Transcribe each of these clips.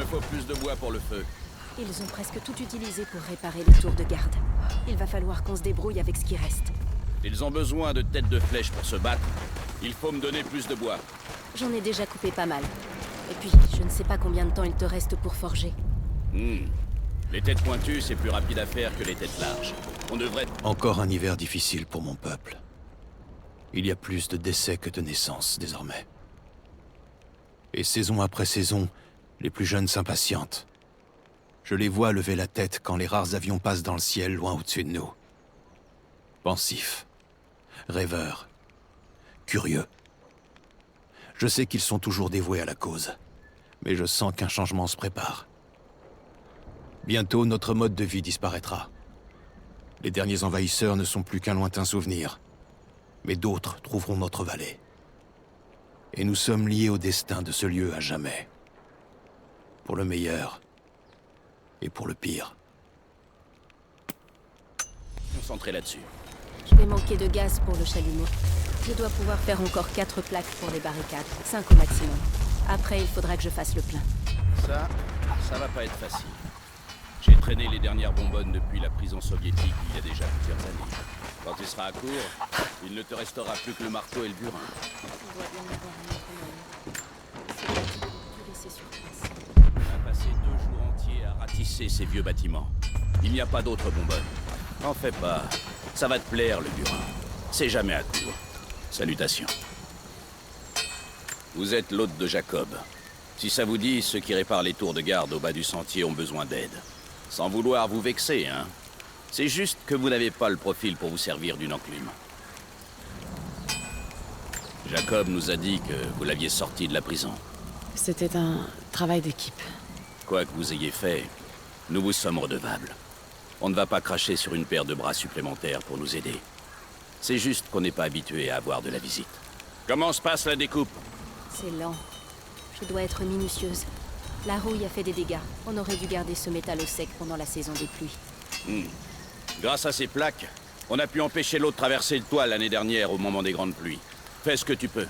me faut plus de bois pour le feu. Ils ont presque tout utilisé pour réparer les tours de garde. Il va falloir qu'on se débrouille avec ce qui reste. Ils ont besoin de têtes de flèches pour se battre. Il faut me donner plus de bois. J'en ai déjà coupé pas mal. Et puis, je ne sais pas combien de temps il te reste pour forger. Les têtes pointues, c'est plus rapide à faire que les têtes larges. On devrait... Encore un hiver difficile pour mon peuple. Il y a plus de décès que de naissances, désormais. Et saison après saison, les plus jeunes s'impatientent. Je les vois lever la tête quand les rares avions passent dans le ciel loin au-dessus de nous. Pensifs, rêveurs, curieux. Je sais qu'ils sont toujours dévoués à la cause, mais je sens qu'un changement se prépare. Bientôt, notre mode de vie disparaîtra. Les derniers envahisseurs ne sont plus qu'un lointain souvenir, mais d'autres trouveront notre vallée. Et nous sommes liés au destin de ce lieu à jamais. Pour le meilleur et pour le pire. Concentrer là-dessus. Je vais manquer de gaz pour le chalumeau. Je dois pouvoir faire encore 4 plaques pour les barricades, 5 au maximum. Après, il faudra que je fasse le plein. Ça va pas être facile. J'ai traîné les dernières bonbonnes depuis la prison soviétique il y a déjà plusieurs années. Quand tu seras à court, il ne te restera plus que le marteau et le burin. On doit bien avoir un autre moyen. C'est là qu'il faut tout laisser sur place. On a passé 2 jours entiers à ratisser ces vieux bâtiments. Il n'y a pas d'autres bonbonnes. N'en fais pas. Ça va te plaire, le burin. C'est jamais à court. Salutations. Vous êtes l'hôte de Jacob. Si ça vous dit, ceux qui réparent les tours de garde au bas du sentier ont besoin d'aide. Sans vouloir vous vexer, hein. C'est juste que vous n'avez pas le profil pour vous servir d'une enclume. Jacob nous a dit que vous l'aviez sorti de la prison. C'était un travail d'équipe. Quoi que vous ayez fait, nous vous sommes redevables. On ne va pas cracher sur une paire de bras supplémentaires pour nous aider. C'est juste qu'on n'est pas habitué à avoir de la visite. Comment se passe la découpe? C'est lent. Je dois être minutieuse. La rouille a fait des dégâts. On aurait dû garder ce métal au sec pendant la saison des pluies. Grâce à ces plaques, on a pu empêcher l'eau de traverser le toit l'année dernière au moment des grandes pluies. Fais ce que tu peux.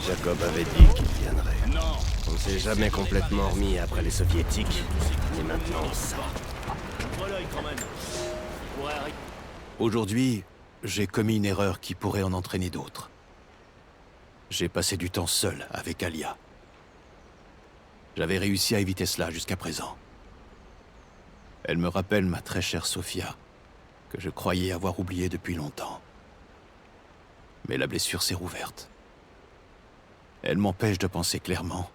Jacob avait dit qu'il viendrait. Non! On s'est jamais complètement remis après les soviétiques. Et maintenant, ça. Aujourd'hui, j'ai commis une erreur qui pourrait en entraîner d'autres. J'ai passé du temps seul avec Alia. J'avais réussi à éviter cela jusqu'à présent. Elle me rappelle ma très chère Sofia, que je croyais avoir oubliée depuis longtemps. Mais la blessure s'est rouverte. Elle m'empêche de penser clairement,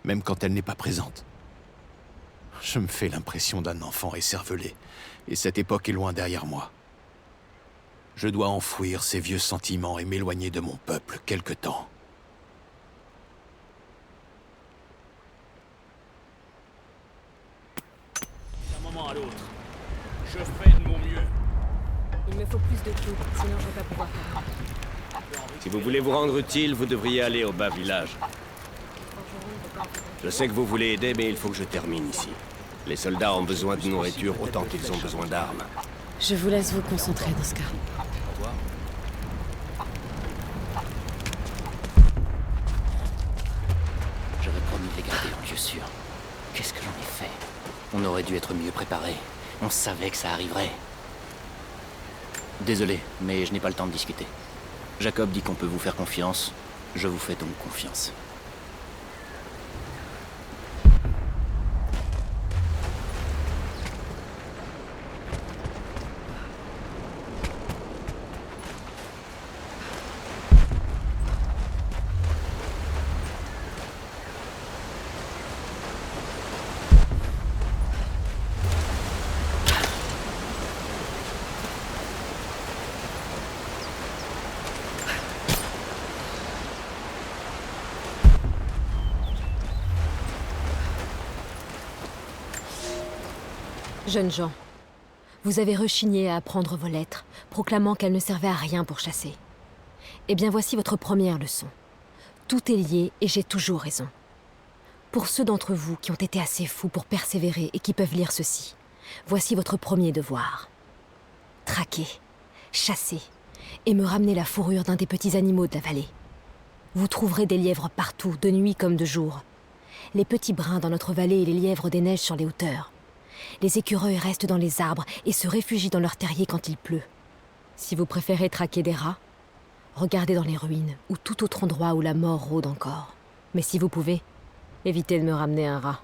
même quand elle n'est pas présente. Je me fais l'impression d'un enfant écervelé, et cette époque est loin derrière moi. Je dois enfouir ces vieux sentiments et m'éloigner de mon peuple quelque temps. D'un moment à l'autre, je fais de mon mieux. Il me faut plus de clous, sinon je vais pas pouvoir faire. Si vous voulez vous rendre utile, vous devriez aller au bas village. Je sais que vous voulez aider, mais il faut que je termine ici. Les soldats ont besoin de nourriture autant qu'ils ont besoin d'armes. Je vous laisse vous concentrer dans ce cas. J'aurais promis de les garder en lieu sûr. Qu'est-ce que j'en ai fait? On aurait dû être mieux préparé. On savait que ça arriverait. Désolé, mais je n'ai pas le temps de discuter. Jacob dit qu'on peut vous faire confiance. Je vous fais donc confiance. Jeunes gens, vous avez rechigné à apprendre vos lettres, proclamant qu'elles ne servaient à rien pour chasser. Eh bien voici votre première leçon. Tout est lié et j'ai toujours raison. Pour ceux d'entre vous qui ont été assez fous pour persévérer et qui peuvent lire ceci, voici votre premier devoir. Traquer, chasser et me ramener la fourrure d'un des petits animaux de la vallée. Vous trouverez des lièvres partout, de nuit comme de jour. Les petits brins dans notre vallée et les lièvres des neiges sur les hauteurs. Les écureuils restent dans les arbres et se réfugient dans leurs terriers quand il pleut. Si vous préférez traquer des rats, regardez dans les ruines ou tout autre endroit où la mort rôde encore. Mais si vous pouvez, évitez de me ramener un rat.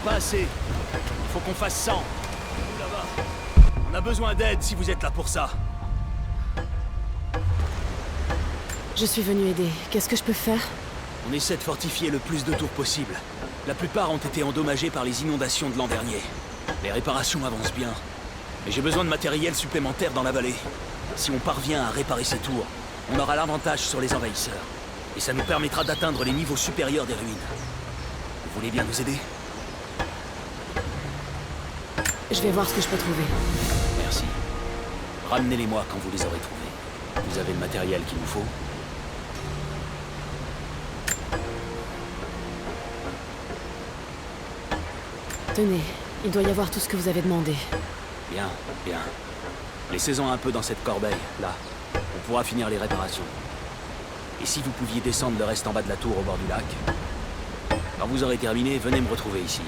Pas assez. Il faut qu'on fasse 100. Vous là-bas. On a besoin d'aide si vous êtes là pour ça. Je suis venu aider. Qu'est-ce que je peux faire? On essaie de fortifier le plus de tours possible. La plupart ont été endommagées par les inondations de l'an dernier. Les réparations avancent bien. Mais j'ai besoin de matériel supplémentaire dans la vallée. Si on parvient à réparer ces tours, on aura l'avantage sur les envahisseurs. Et ça nous permettra d'atteindre les niveaux supérieurs des ruines. Vous voulez bien nous aider? Je vais voir ce que je peux trouver. Merci. Ramenez-les-moi quand vous les aurez trouvés. Vous avez le matériel qu'il nous faut? Tenez, il doit y avoir tout ce que vous avez demandé. Bien, bien. Laissez-en un peu dans cette corbeille, là. On pourra finir les réparations. Et si vous pouviez descendre le reste en bas de la tour au bord du lac? Quand vous aurez terminé, venez me retrouver ici.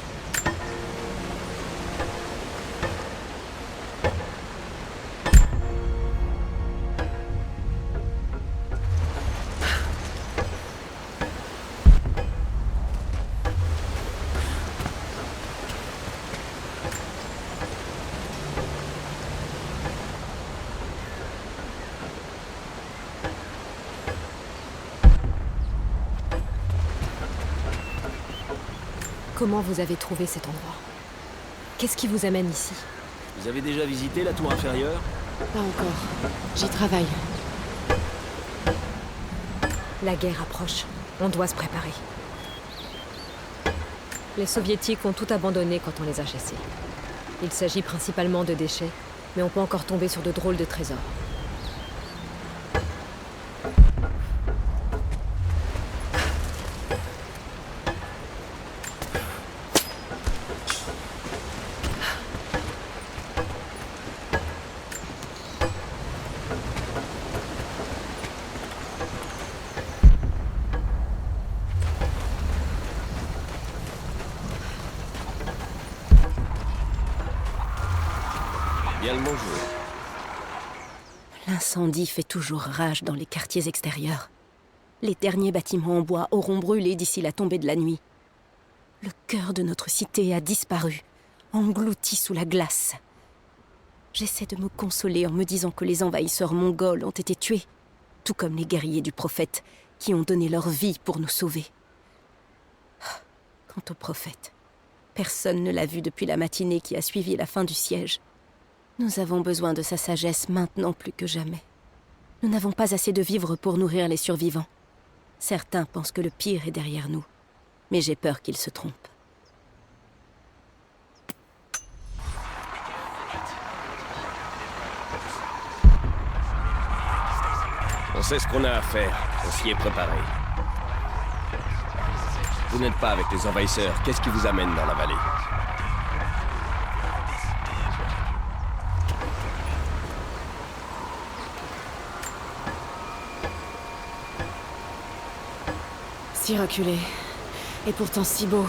Comment vous avez trouvé cet endroit? Qu'est-ce qui vous amène ici? Vous avez déjà visité la tour inférieure? Pas encore. J'y travaille. La guerre approche. On doit se préparer. Les soviétiques ont tout abandonné quand on les a chassés. Il s'agit principalement de déchets, mais on peut encore tomber sur de drôles de trésors. Bien le bonjour. L'incendie fait toujours rage dans les quartiers extérieurs. Les derniers bâtiments en bois auront brûlé d'ici la tombée de la nuit. Le cœur de notre cité a disparu, englouti sous la glace. J'essaie de me consoler en me disant que les envahisseurs mongols ont été tués, tout comme les guerriers du prophète qui ont donné leur vie pour nous sauver. Quant au prophète, personne ne l'a vu depuis la matinée qui a suivi la fin du siège. Nous avons besoin de sa sagesse maintenant plus que jamais. Nous n'avons pas assez de vivres pour nourrir les survivants. Certains pensent que le pire est derrière nous, mais j'ai peur qu'ils se trompent. On sait ce qu'on a à faire. On s'y est préparé. Vous n'êtes pas avec les envahisseurs. Qu'est-ce qui vous amène dans la vallée? Si reculé. Et pourtant si beau.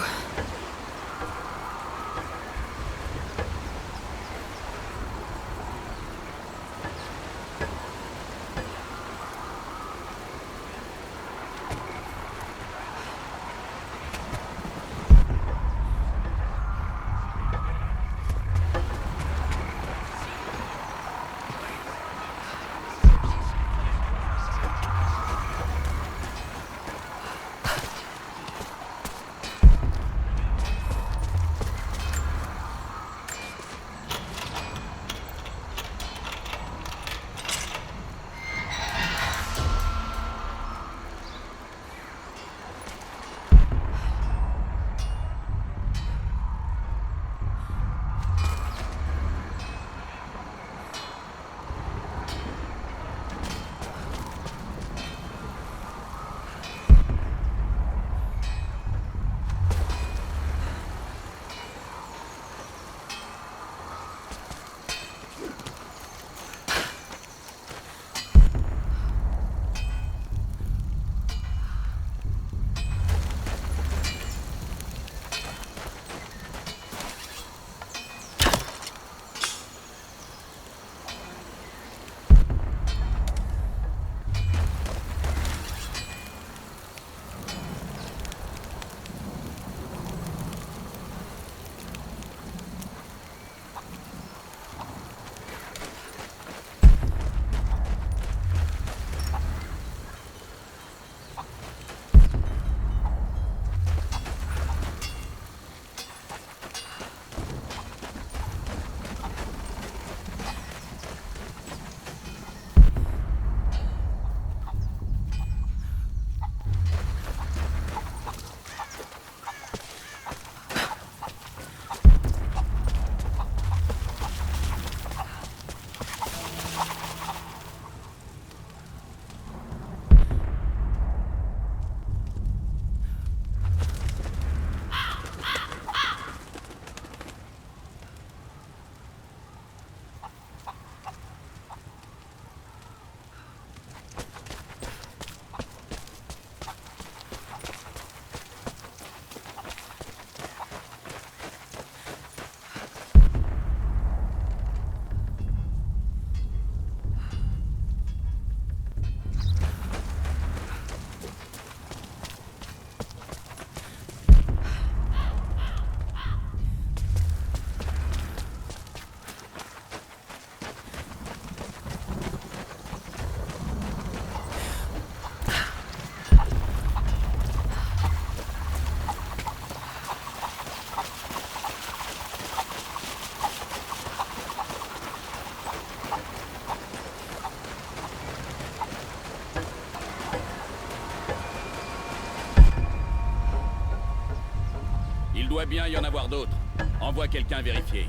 doit bien y en avoir d'autres. Envoie quelqu'un vérifier.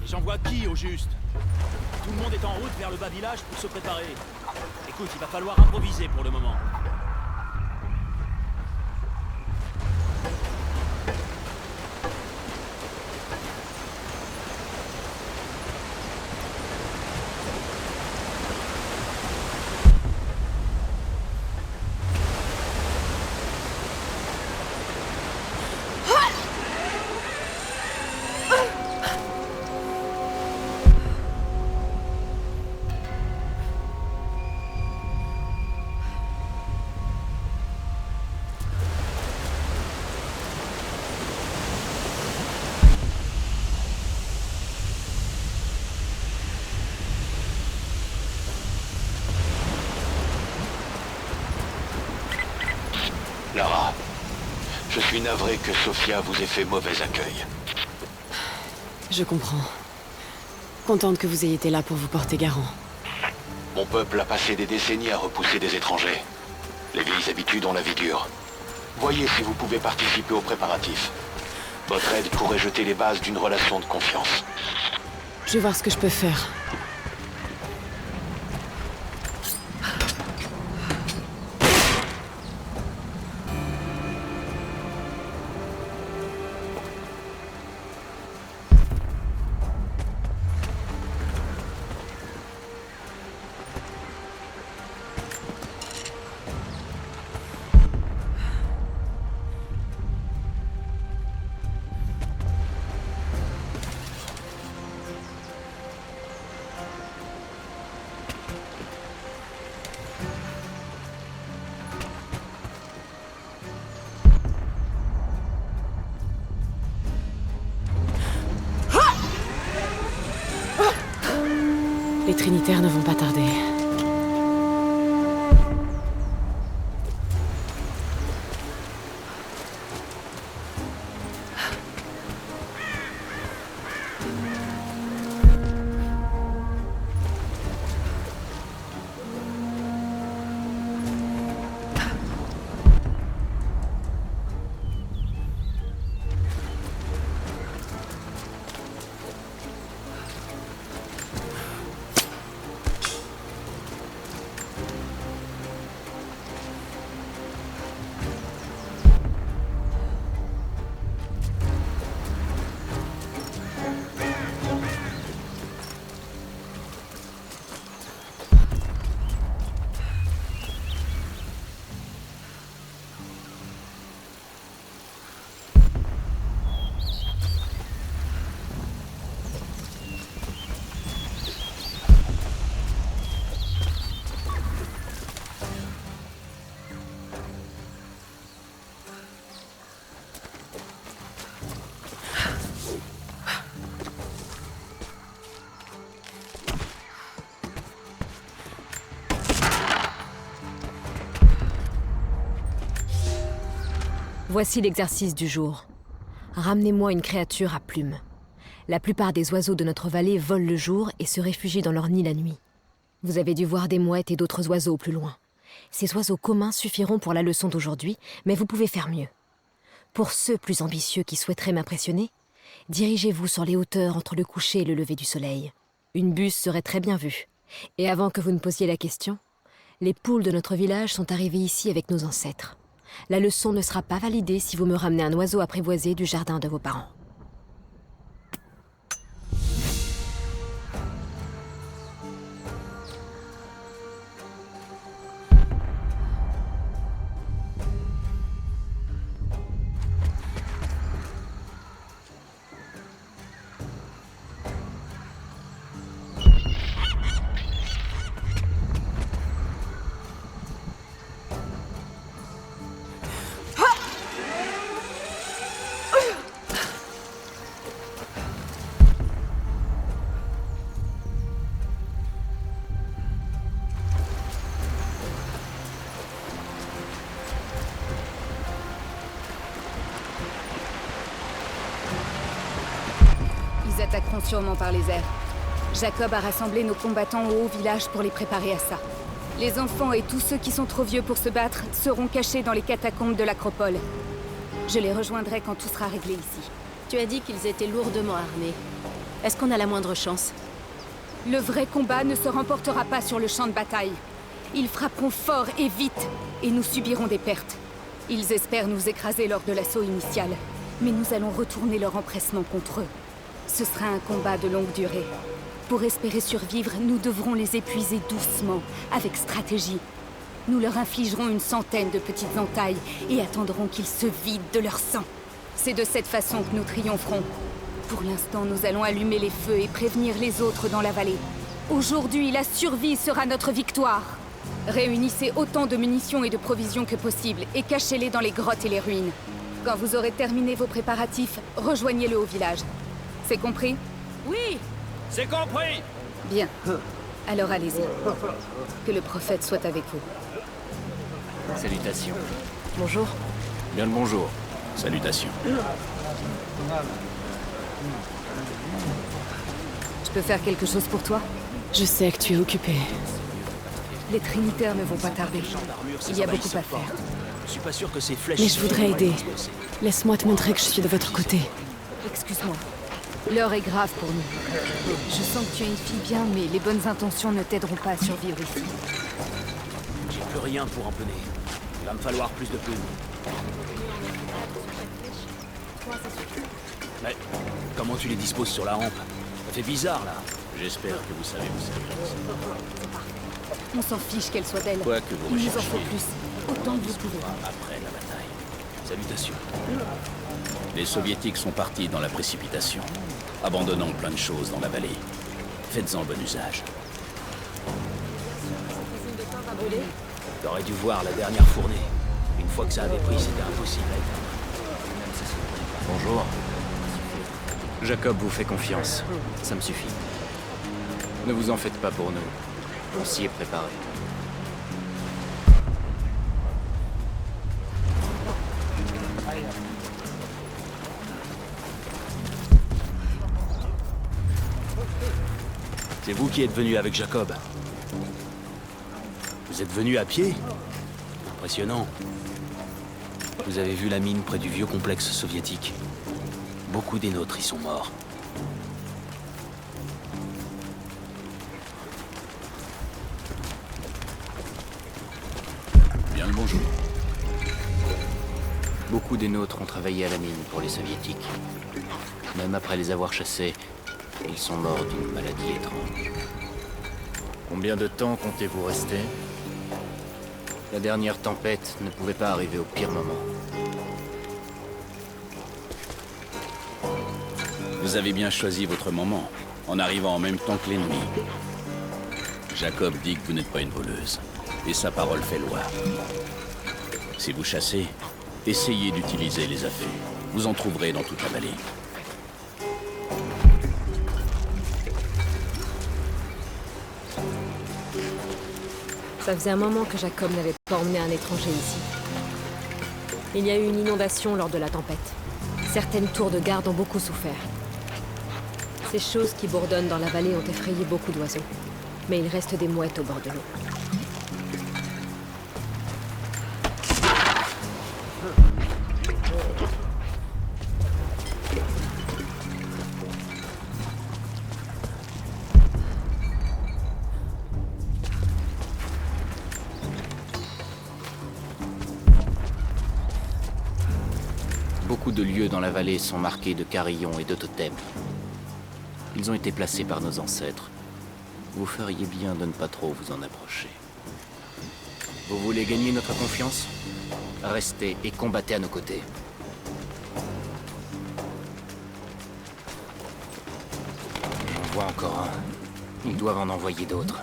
Et j'envoie qui, au juste? Tout le monde est en route vers le bas village pour se préparer. Écoute, il va falloir improviser pour le moment. Lara, je suis navré que Sophia vous ait fait mauvais accueil. Je comprends. Contente que vous ayez été là pour vous porter garant. Mon peuple a passé des décennies à repousser des étrangers. Les vieilles habitudes ont la vie dure. Voyez si vous pouvez participer aux préparatifs. Votre aide pourrait jeter les bases d'une relation de confiance. Je vais voir ce que je peux faire. Les Trinitaires ne vont pas tarder. Voici l'exercice du jour. Ramenez-moi une créature à plumes. La plupart des oiseaux de notre vallée volent le jour et se réfugient dans leur nid la nuit. Vous avez dû voir des mouettes et d'autres oiseaux plus loin. Ces oiseaux communs suffiront pour la leçon d'aujourd'hui, mais vous pouvez faire mieux. Pour ceux plus ambitieux qui souhaiteraient m'impressionner, dirigez-vous sur les hauteurs entre le coucher et le lever du soleil. Une buse serait très bien vue. Et avant que vous ne posiez la question, les poules de notre village sont arrivées ici avec nos ancêtres. La leçon ne sera pas validée si vous me ramenez un oiseau apprivoisé du jardin de vos parents. Ils attaqueront sûrement par les airs. Jacob a rassemblé nos combattants au haut village pour les préparer à ça. Les enfants et tous ceux qui sont trop vieux pour se battre seront cachés dans les catacombes de l'acropole. Je les rejoindrai quand tout sera réglé ici. Tu as dit qu'ils étaient lourdement armés. Est-ce qu'on a la moindre chance? Le vrai combat ne se remportera pas sur le champ de bataille. Ils frapperont fort et vite, et nous subirons des pertes. Ils espèrent nous écraser lors de l'assaut initial, mais nous allons retourner leur empressement contre eux. Ce sera un combat de longue durée. Pour espérer survivre, nous devrons les épuiser doucement, avec stratégie. Nous leur infligerons une centaine de petites entailles et attendrons qu'ils se vident de leur sang. C'est de cette façon que nous triompherons. Pour l'instant, nous allons allumer les feux et prévenir les autres dans la vallée. Aujourd'hui, la survie sera notre victoire. Réunissez autant de munitions et de provisions que possible et cachez-les dans les grottes et les ruines. Quand vous aurez terminé vos préparatifs, rejoignez-le au village. C'est compris? Oui, c'est compris. Bien. Alors allez-y. Que le prophète soit avec vous. Salutations. Bonjour. Bien le bonjour. Salutations. Je peux faire quelque chose pour toi? Je sais que tu es occupé. Les Trinitaires ne vont pas tarder. Il y a beaucoup à faire. Je suis pas sûr que ces flèches... Mais je voudrais aider. Laisse-moi te montrer que je suis de votre côté. Excuse-moi. L'heure est grave pour nous. Je sens que tu es une fille bien, mais les bonnes intentions ne t'aideront pas à survivre ici. J'ai plus rien pour empeler. Il va me falloir plus de plumes. Mais comment tu les disposes sur la rampe? Ça fait bizarre, là. J'espère que vous savez vous servir. On s'en fiche qu'elle soit belle. Quoi que vous Il nous en faut recherchiez, plus. Autant que vous pouvez. après la bataille. Salutations. Les soviétiques sont partis dans la précipitation, abandonnant plein de choses dans la vallée. Faites-en bon usage. T'aurais dû voir la dernière fournée. Une fois que ça avait pris, c'était impossible à éteindre. Bonjour. Jacob vous fait confiance. Ça me suffit. Ne vous en faites pas pour nous. On s'y est préparé. C'est vous qui êtes venu avec Jacob. Vous êtes venu à pied? Impressionnant. Vous avez vu la mine près du vieux complexe soviétique. Beaucoup des nôtres y sont morts. Bien le bonjour. Beaucoup des nôtres ont travaillé à la mine pour les soviétiques. Même après les avoir chassés, ils sont morts d'une maladie étrange. Combien de temps comptez-vous rester? La dernière tempête ne pouvait pas arriver au pire moment. Vous avez bien choisi votre moment, en arrivant en même temps que l'ennemi. Jacob dit que vous n'êtes pas une voleuse, et sa parole fait loi. Si vous chassez, essayez d'utiliser les affûts. Vous en trouverez dans toute la vallée. Ça faisait un moment que Jacob n'avait pas emmené un étranger ici. Il y a eu une inondation lors de la tempête. Certaines tours de garde ont beaucoup souffert. Ces choses qui bourdonnent dans la vallée ont effrayé beaucoup d'oiseaux. Mais il reste des mouettes au bord de l'eau. Beaucoup de lieux dans la vallée sont marqués de carillons et de totems. Ils ont été placés par nos ancêtres. Vous feriez bien de ne pas trop vous en approcher. Vous voulez gagner notre confiance? Restez et combattez à nos côtés. J'en vois encore un. Ils doivent en envoyer d'autres.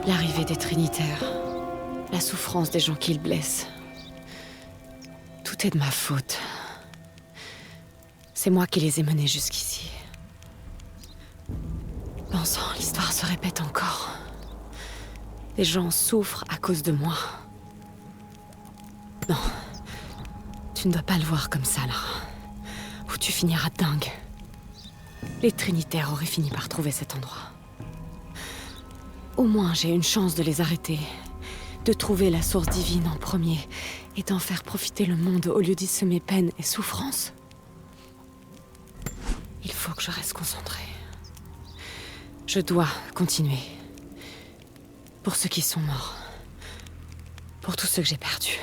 L'arrivée des Trinitaires. La souffrance des gens qu'ils blessent. Tout est de ma faute. C'est moi qui les ai menés jusqu'ici. Bon sang, l'histoire se répète encore. Les gens souffrent à cause de moi. Non. Tu ne dois pas le voir comme ça, Lara. Ou tu finiras dingue. Les Trinitaires auraient fini par trouver cet endroit. Au moins, j'ai une chance de les arrêter. De trouver la source divine en premier, et d'en faire profiter le monde au lieu d'y semer peine et souffrance. Il faut que je reste concentrée. Je dois continuer. Pour ceux qui sont morts. Pour tous ceux que j'ai perdus.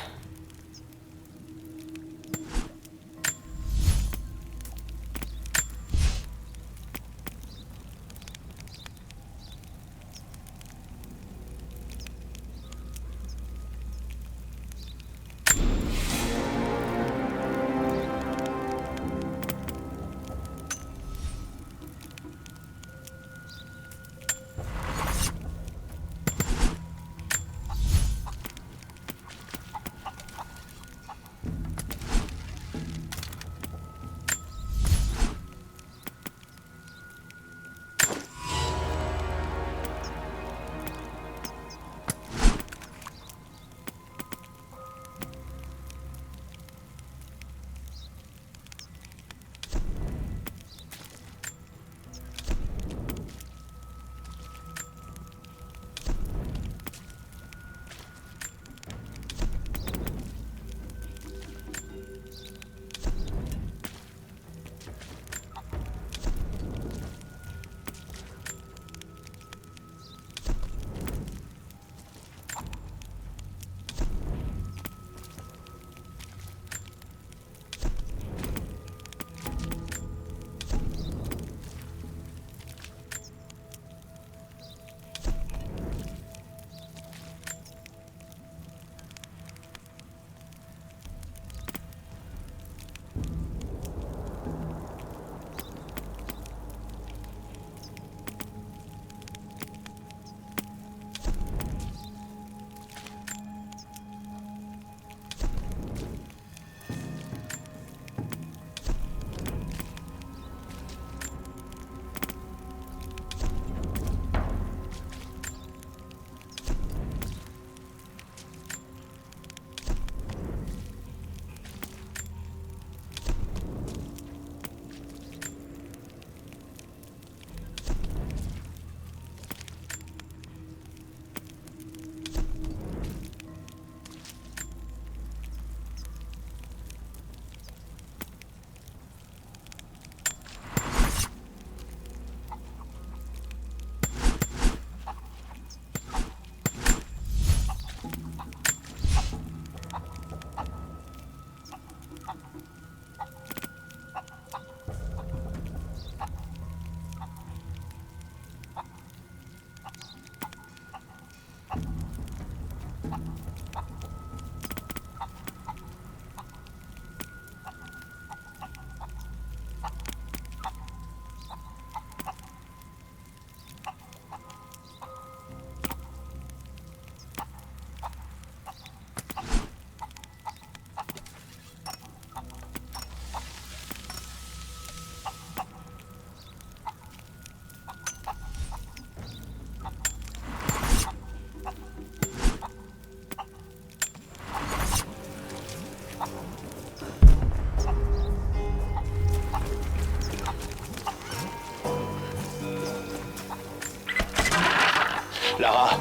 Lara,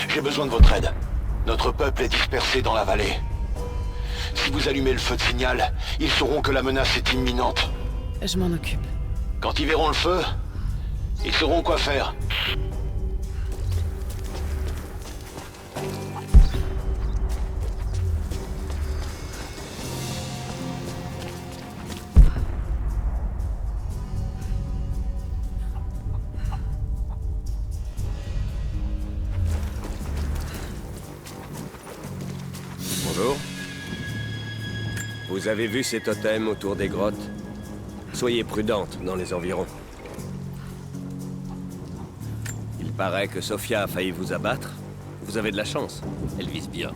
j'ai besoin de votre aide. Notre peuple est dispersé dans la vallée. Si vous allumez le feu de signal, ils sauront que la menace est imminente. Je m'en occupe. Quand ils verront le feu, ils sauront quoi faire. Bonjour. Vous avez vu ces totems autour des grottes? Soyez prudente dans les environs. Il paraît que Sophia a failli vous abattre. Vous avez de la chance. Elle vise bien.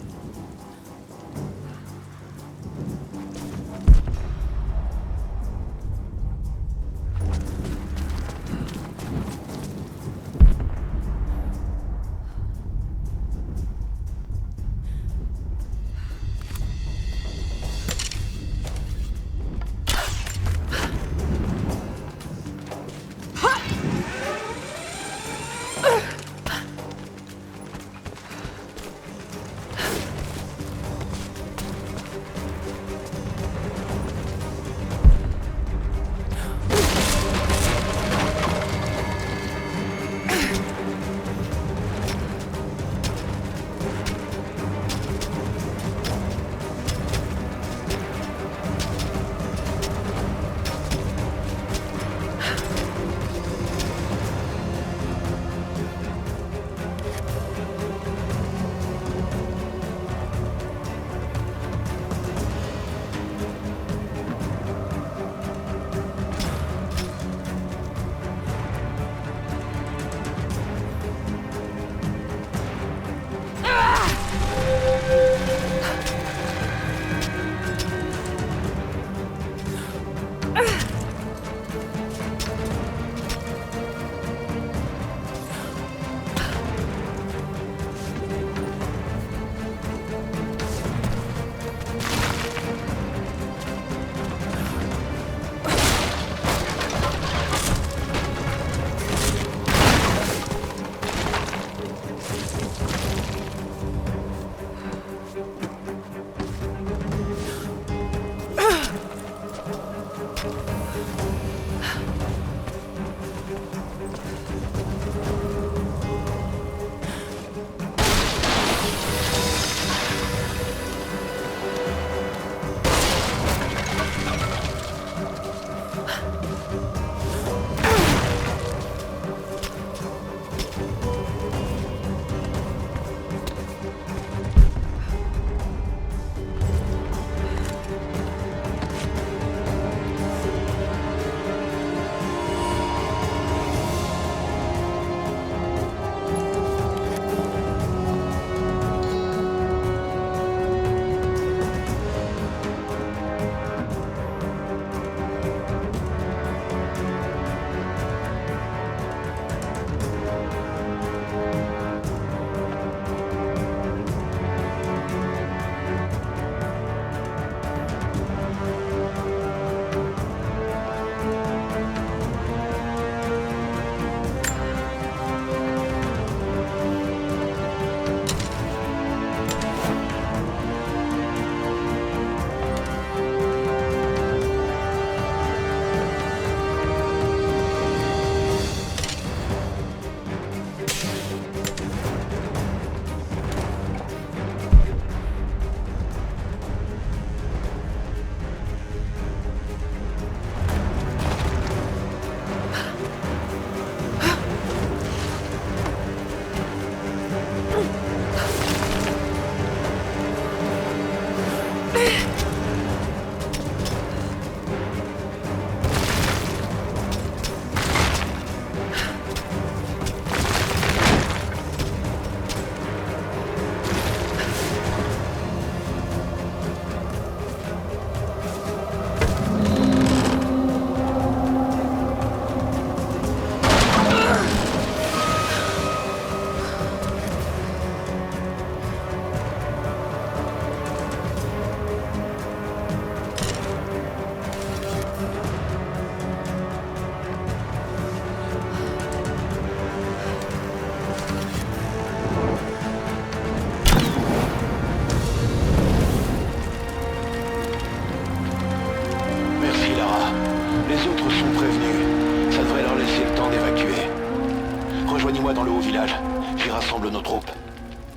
Rejoins-moi dans le haut village. J'y rassemble nos troupes.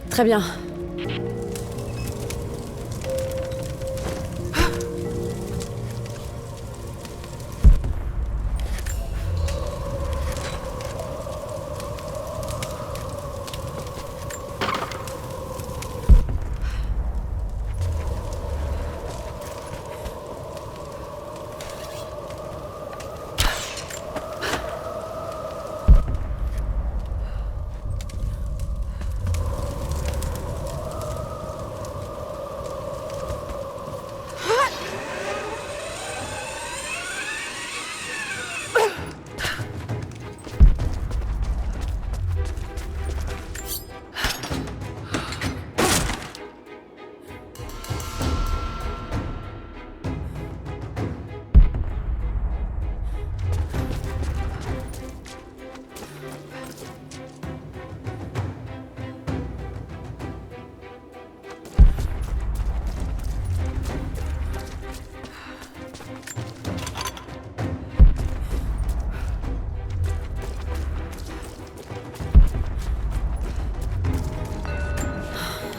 Très bien.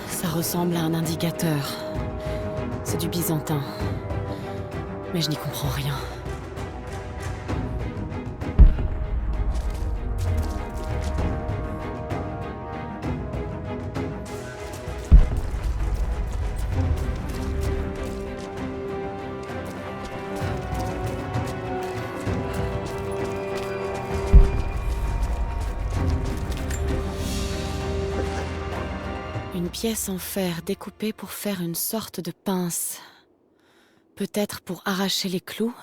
Ça ressemble à un indicateur. C'est du byzantin. Mais je n'y comprends rien. Une pièce en fer découpée pour faire une sorte de pince. Peut-être pour arracher les clous ?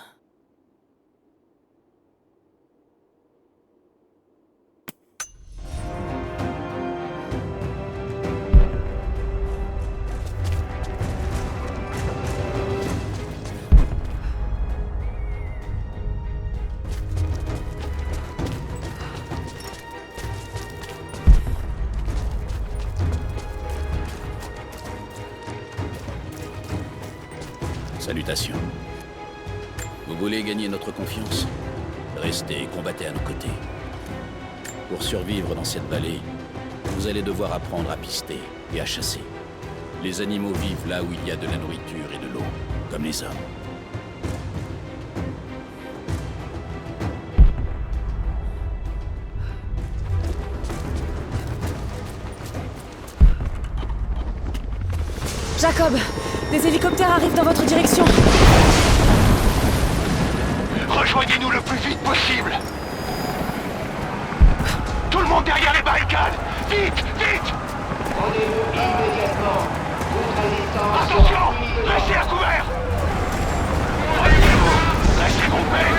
Salutations. Vous voulez gagner notre confiance? Restez et combattez à nos côtés. Pour survivre dans cette vallée, vous allez devoir apprendre à pister et à chasser. Les animaux vivent là où il y a de la nourriture et de l'eau, comme les hommes. Jacob, des hélicoptères arrivent dans votre direction. Rejoignez-nous le plus vite possible. Tout le monde derrière les barricades. Vite, vite. Rendez-vous immédiatement. Toute résistance. Attention, restez à couvert. Restez groupés.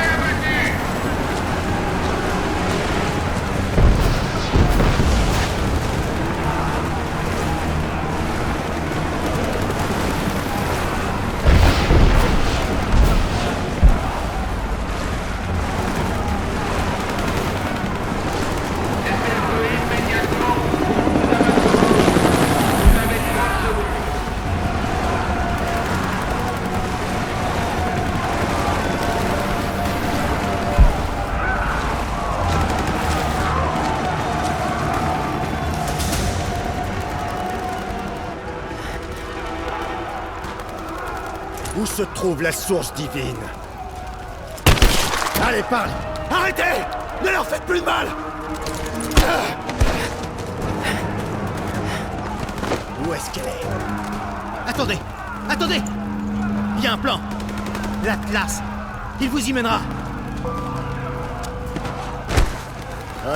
Où se trouve la source divine? Allez, parle! Arrêtez! Ne leur faites plus de mal! Où est-ce qu'elle est? Attendez! Attendez! Il y a un plan! L'Atlas! Il vous y mènera!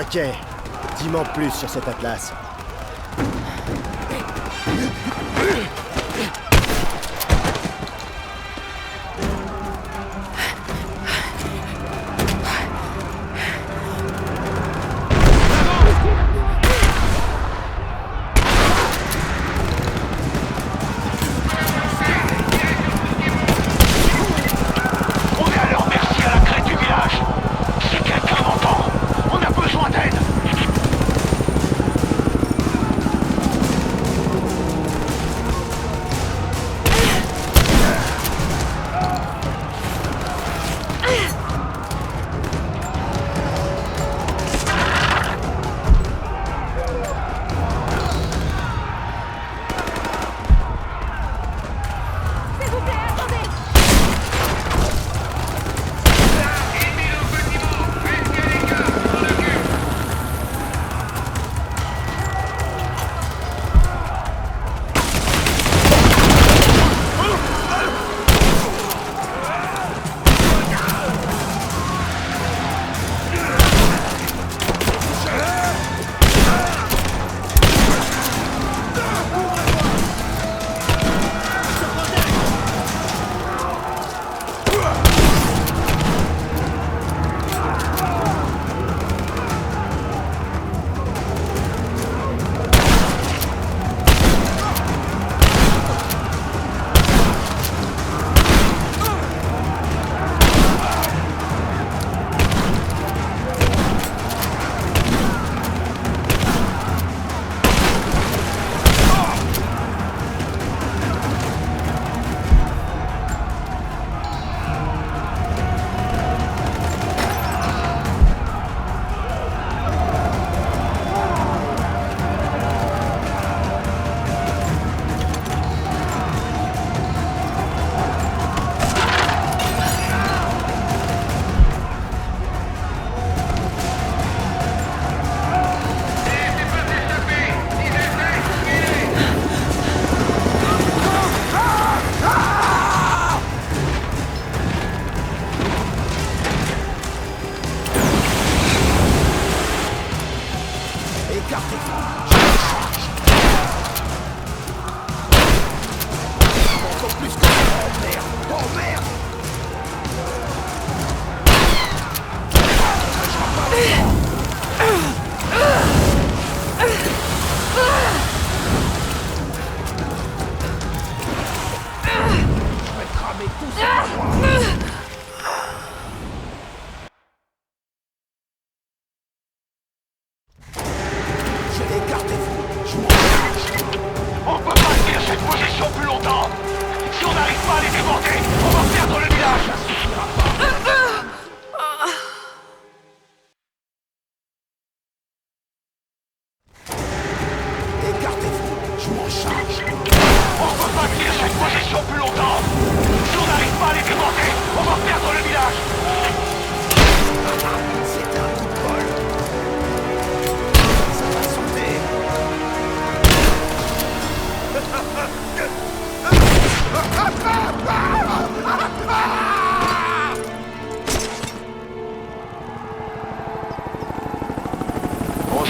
Ok. Dis-moi plus sur cet Atlas.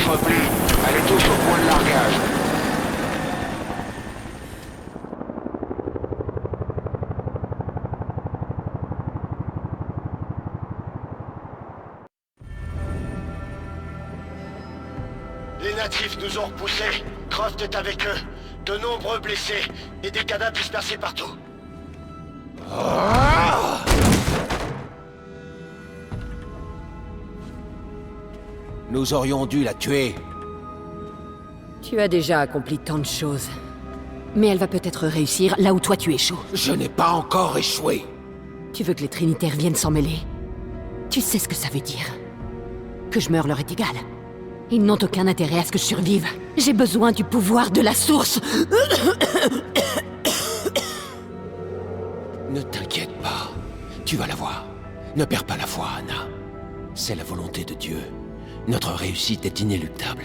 se replient. Allez tous au point de largage. Les natifs nous ont repoussés. Croft est avec eux. De nombreux blessés et des cadavres dispersés partout. Nous aurions dû la tuer. Tu as déjà accompli tant de choses. Mais elle va peut-être réussir là où toi tu échoues. Je n'ai pas encore échoué. Tu veux que les Trinitaires viennent s'en mêler? Tu sais ce que ça veut dire. Que je meure leur est égal. Ils n'ont aucun intérêt à ce que je survive. J'ai besoin du pouvoir de la source. Ne t'inquiète pas. Tu vas la voir. Ne perds pas la foi, Anna. C'est la volonté de Dieu. Notre réussite est inéluctable.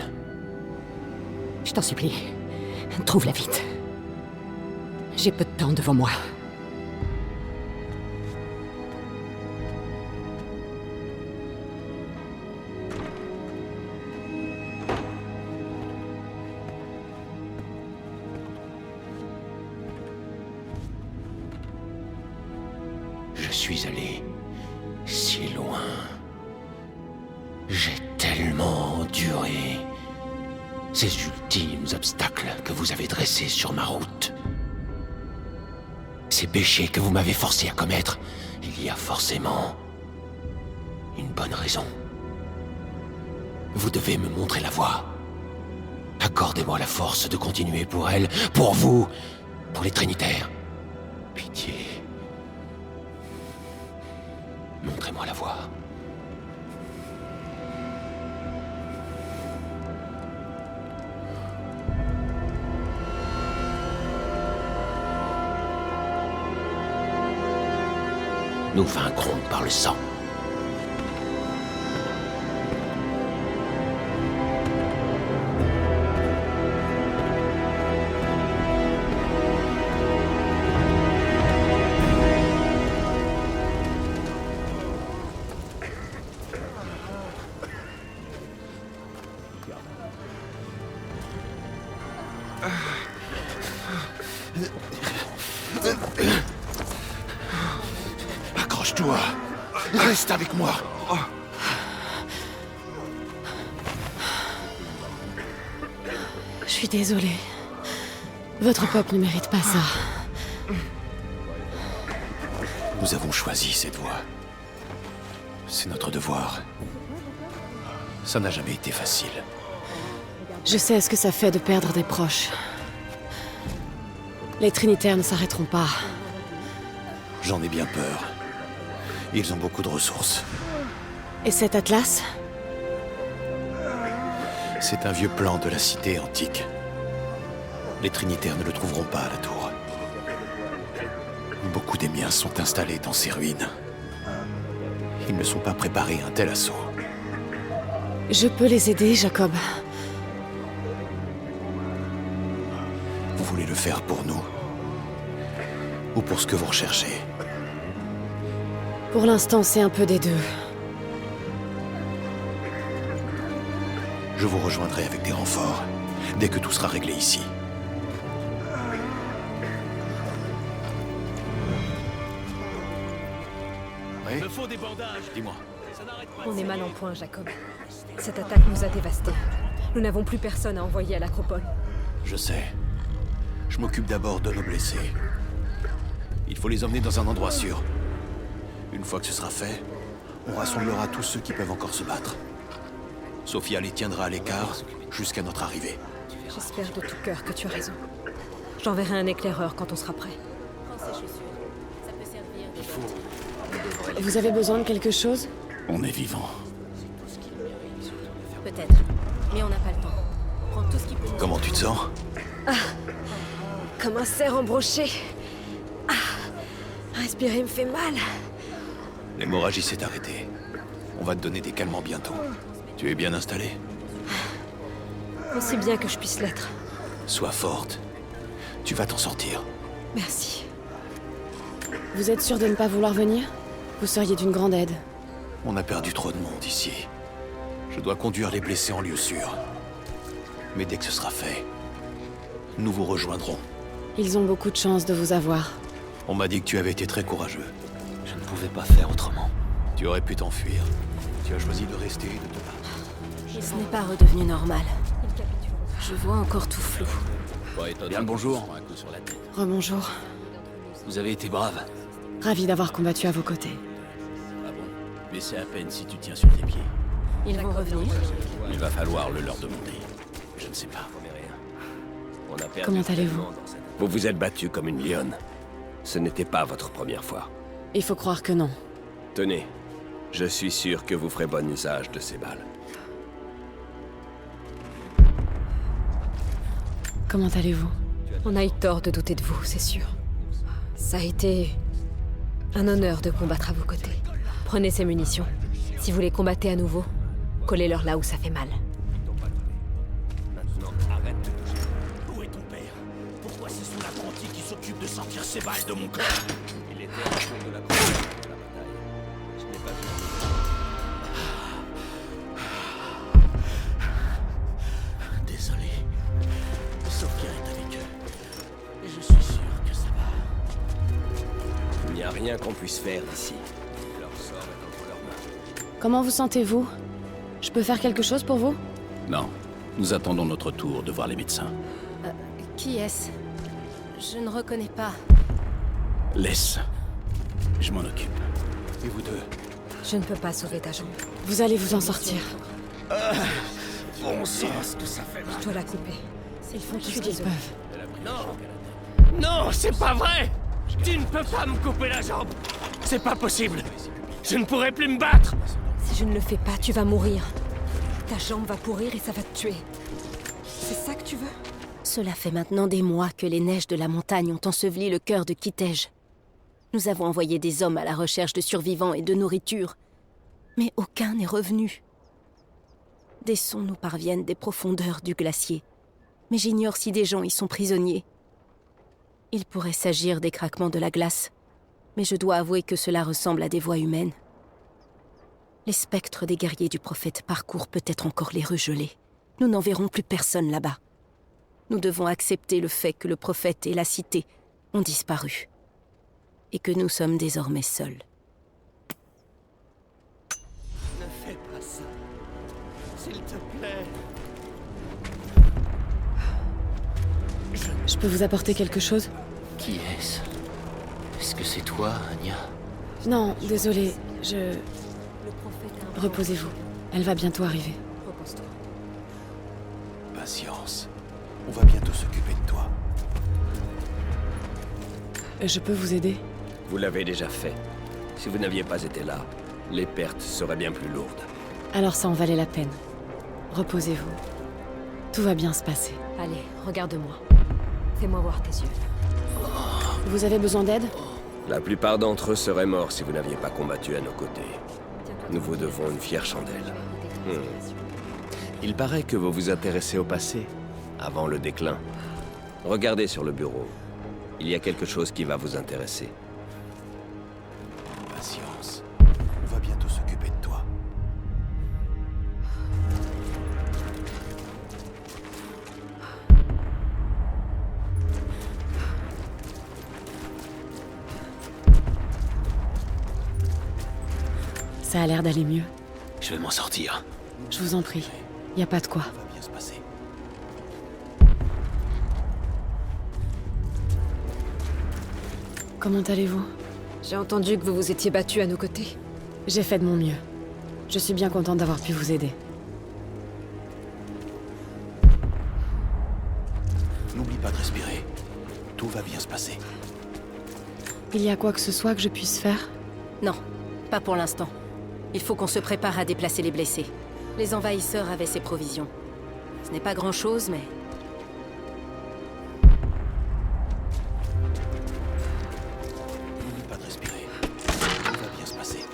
Je t'en supplie. Trouve-la vite. J'ai peu de temps devant moi. Je suis allé si loin. J'ai tellement enduré ces ultimes obstacles que vous avez dressés sur ma route. Ces péchés que vous m'avez forcé à commettre, il y a forcément une bonne raison. Vous devez me montrer la voie. Accordez-moi la force de continuer pour elle, pour vous, pour les Trinitaires. Pitié. Montrez-moi la voie. Nous vaincrons par le sang. Accroche-toi. Reste avec moi. Je suis désolée. Votre peuple ne mérite pas ça. Nous avons choisi cette voie. C'est notre devoir. Ça n'a jamais été facile. Je sais ce que ça fait de perdre des proches. Les Trinitaires ne s'arrêteront pas. J'en ai bien peur. Ils ont beaucoup de ressources. Et cet atlas? C'est un vieux plan de la cité antique. Les Trinitaires ne le trouveront pas à la tour. Beaucoup des miens sont installés dans ces ruines. Ils ne sont pas préparés à un tel assaut. Je peux les aider, Jacob. Vous voulez le faire pour nous? Ou pour ce que vous recherchez? Pour l'instant, c'est un peu des deux. Je vous rejoindrai avec des renforts, dès que tout sera réglé ici. Oui? Il me faut des bandages. Dis-moi. On est mal en point, Jacob. Cette attaque nous a dévastés. Nous n'avons plus personne à envoyer à l'Acropole. Je sais. Je m'occupe d'abord de nos blessés. Il faut les emmener dans un endroit sûr. Une fois que ce sera fait, on rassemblera tous ceux qui peuvent encore se battre. Sophia les tiendra à l'écart jusqu'à notre arrivée. J'espère de tout cœur que tu as raison. J'enverrai un éclaireur quand on sera prêt. Vous avez besoin de quelque chose? On est vivant. Peut-être. Mais on n'a pas le temps. Prends tout ce qui peut nous... Comment tu te sens? Comme un cerf embroché. Respirer me fait mal. L'hémorragie s'est arrêtée. On va te donner des calmants bientôt. Tu es bien installé? Aussi bien que je puisse l'être. Sois forte. Tu vas t'en sortir. Merci. Vous êtes sûr de ne pas vouloir venir? Vous seriez d'une grande aide. On a perdu trop de monde ici. Je dois conduire les blessés en lieu sûr. Mais dès que ce sera fait, nous vous rejoindrons. Ils ont beaucoup de chance de vous avoir. On m'a dit que tu avais été très courageux. Je ne pouvais pas faire autrement. Tu aurais pu t'enfuir. Tu as choisi de rester et de te battre. Et ce n'est pas redevenu normal. Je vois encore tout flou. Bien le bonjour. Rebonjour. Vous avez été brave. Ravi d'avoir combattu à vos côtés. Ah bon? Mais c'est à peine si tu tiens sur tes pieds. Ils vont revenir. Il va falloir le leur demander. Je ne sais pas. Comment allez-vous? Vous vous êtes battu comme une lionne. Ce n'était pas votre première fois. Il faut croire que non. Tenez, je suis sûr que vous ferez bon usage de ces balles. Comment allez-vous? On a eu tort de douter de vous, c'est sûr. Ça a été un honneur de combattre à vos côtés. Prenez ces munitions. Si vous les combattez à nouveau, collez-leur là où ça fait mal. Maintenant, arrête de bouger. Où est ton père? Pourquoi c'est son apprenti qui s'occupe de sortir ses balles de mon corps? Il était à la cour de la bataille. Je n'ai pas vu. Désolé. Sophia est avec eux. Et je suis sûr que ça va. Il n'y a rien qu'on puisse faire d'ici. Leur sort est entre leurs mains. Comment vous sentez-vous? Je peux faire quelque chose pour vous? Non. Nous attendons notre tour de voir les médecins. Qui est-ce? Je ne reconnais pas. Laisse. Je m'en occupe. Et vous deux? Je ne peux pas sauver ta jambe. Vous allez vous en sortir. Bon sang, ce que ça fait mal. Je dois la couper. Ils font tout ce qu'ils peuvent. Non, c'est pas vrai! Tu ne peux pas me couper la jambe! C'est pas possible! Je ne pourrai plus me battre! Si je ne le fais pas, tu vas mourir. Ta jambe va pourrir et ça va te tuer. C'est ça que tu veux? Cela fait maintenant des mois que les neiges de la montagne ont enseveli le cœur de Kitej. Nous avons envoyé des hommes à la recherche de survivants et de nourriture, mais aucun n'est revenu. Des sons nous parviennent des profondeurs du glacier, mais j'ignore si des gens y sont prisonniers. Il pourrait s'agir des craquements de la glace, mais je dois avouer que cela ressemble à des voix humaines. Les spectres des guerriers du prophète parcourent peut-être encore les rues gelées. Nous n'en verrons plus personne là-bas. Nous devons accepter le fait que le prophète et la cité ont disparu, et que nous sommes désormais seuls. Ne fais pas ça. S'il te plaît. Je peux vous apporter quelque chose? Qui est-ce? Est-ce que c'est toi, Anya? Non, désolé, Reposez-vous. Elle va bientôt arriver. Repose-toi. Patience. On va bientôt s'occuper de toi. Je peux vous aider? Vous l'avez déjà fait. Si vous n'aviez pas été là, les pertes seraient bien plus lourdes. Alors ça en valait la peine. Reposez-vous. Tout va bien se passer. Allez, regarde-moi. Fais-moi voir tes yeux. Vous avez besoin d'aide? La plupart d'entre eux seraient morts si vous n'aviez pas combattu à nos côtés. Nous vous devons une fière chandelle. Il paraît que vous vous intéressez au passé, avant le déclin. Regardez sur le bureau. Il y a quelque chose qui va vous intéresser. Patience. On va bientôt s'occuper de toi. Ça a l'air d'aller mieux. Je vais m'en sortir. Je vous en prie. Y a pas de quoi. Ça va bien se passer. Comment allez-vous? J'ai entendu que vous vous étiez battu à nos côtés. J'ai fait de mon mieux. Je suis bien contente d'avoir pu vous aider. N'oublie pas de respirer. Tout va bien se passer. Il y a quoi que ce soit que je puisse faire? Non, pas pour l'instant. Il faut qu'on se prépare à déplacer les blessés. Les envahisseurs avaient ces provisions. Ce n'est pas grand-chose, mais... N'oublie pas de respirer. Tout va bien se passer.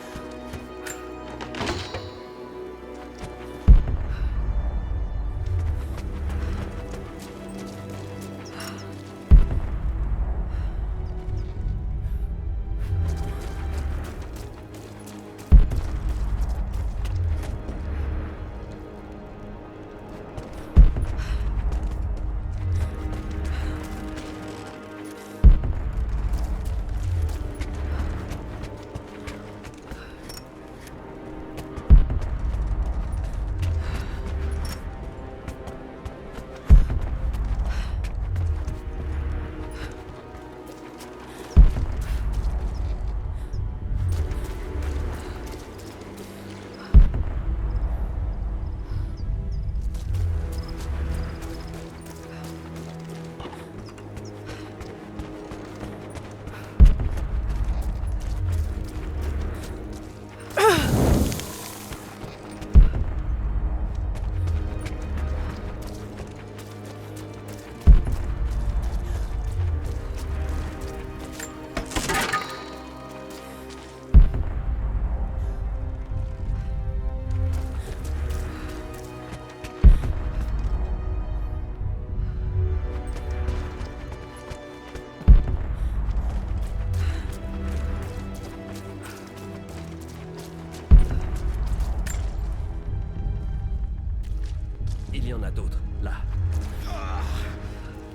Il y en a d'autres, là.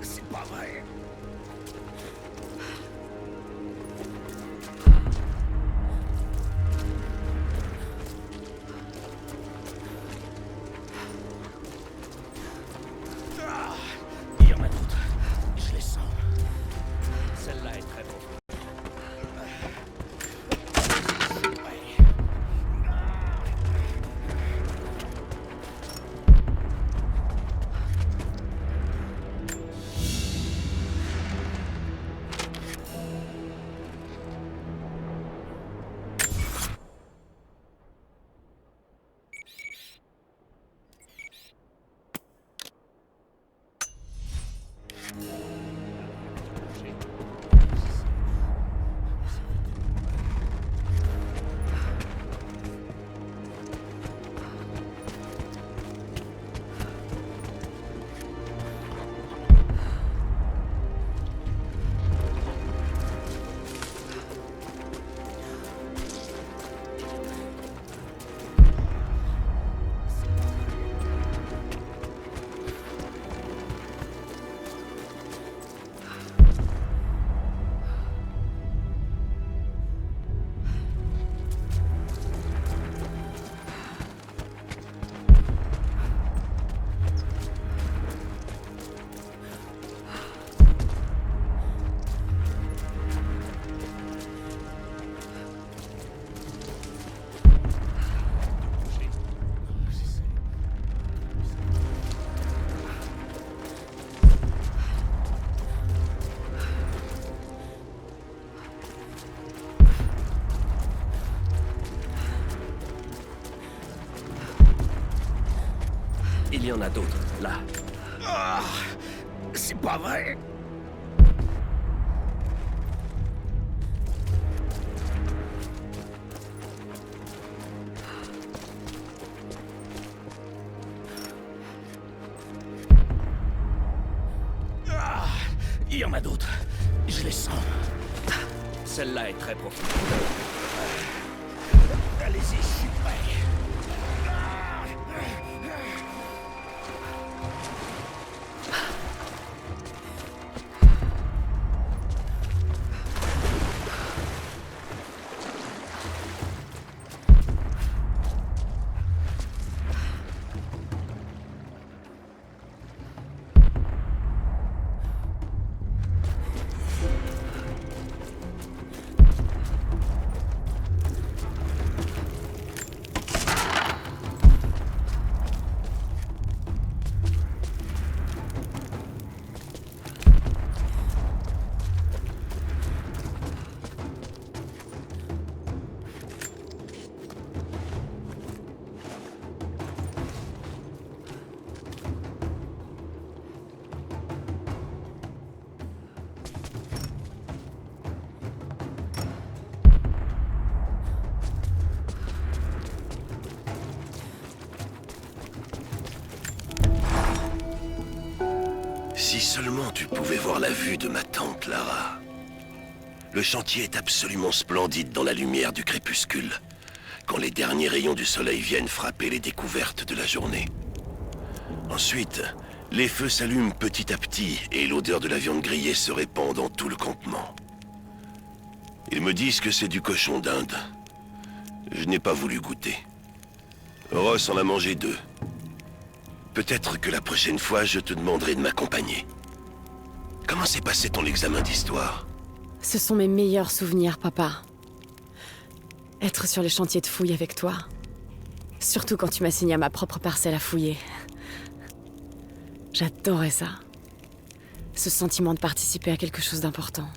C'est pas vrai. Il y en a d'autres. Je les sens. Celle-là est très profonde. Il y en a d'autres, là. C'est pas vrai. Il y en a d'autres. Je les sens. Celle-là est très profonde. Allez-y, je suis prêt. Si seulement tu pouvais voir la vue de ma tante, Lara. Le chantier est absolument splendide dans la lumière du crépuscule, quand les derniers rayons du soleil viennent frapper les découvertes de la journée. Ensuite, les feux s'allument petit à petit et l'odeur de la viande grillée se répand dans tout le campement. Ils me disent que c'est du cochon d'Inde. Je n'ai pas voulu goûter. Ross en a mangé 2. Peut-être que la prochaine fois, je te demanderai de m'accompagner. Comment s'est passé ton examen d'histoire? Ce sont mes meilleurs souvenirs, papa. Être sur les chantiers de fouilles avec toi. Surtout quand tu m'as signé à ma propre parcelle à fouiller. J'adorais ça. Ce sentiment de participer à quelque chose d'important.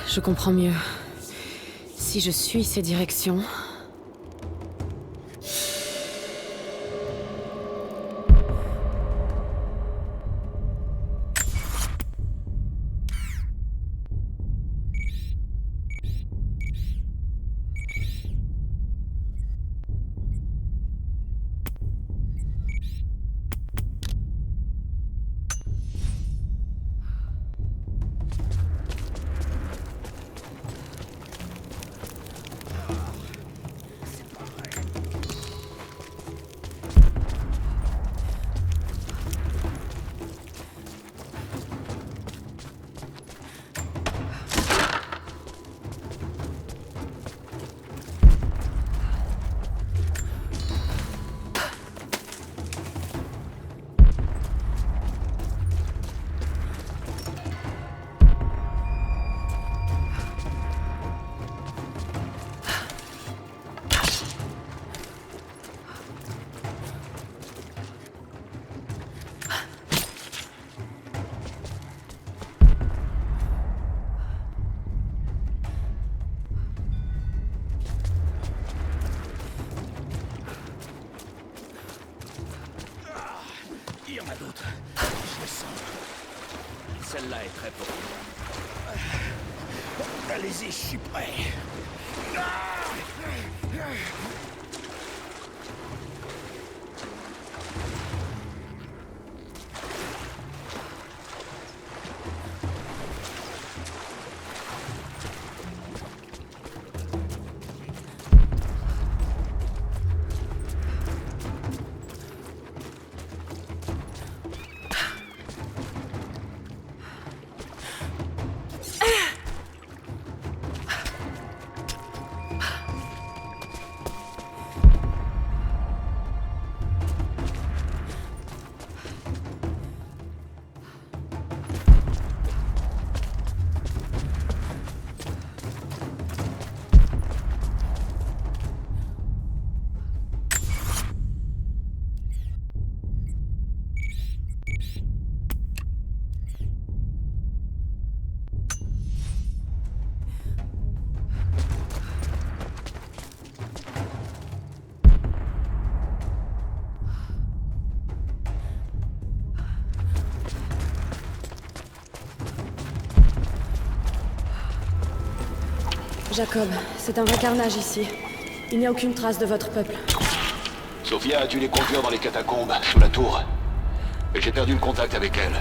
Je comprends mieux. Si je suis ces directions... Il y en a d'autres. Je les sens. Celle-là est très forte. Allez-y, je suis prêt. Jacob, c'est un vrai carnage ici. Il n'y a aucune trace de votre peuple. Sophia a dû les conduire dans les catacombes, sous la tour. Et j'ai perdu le contact avec elle.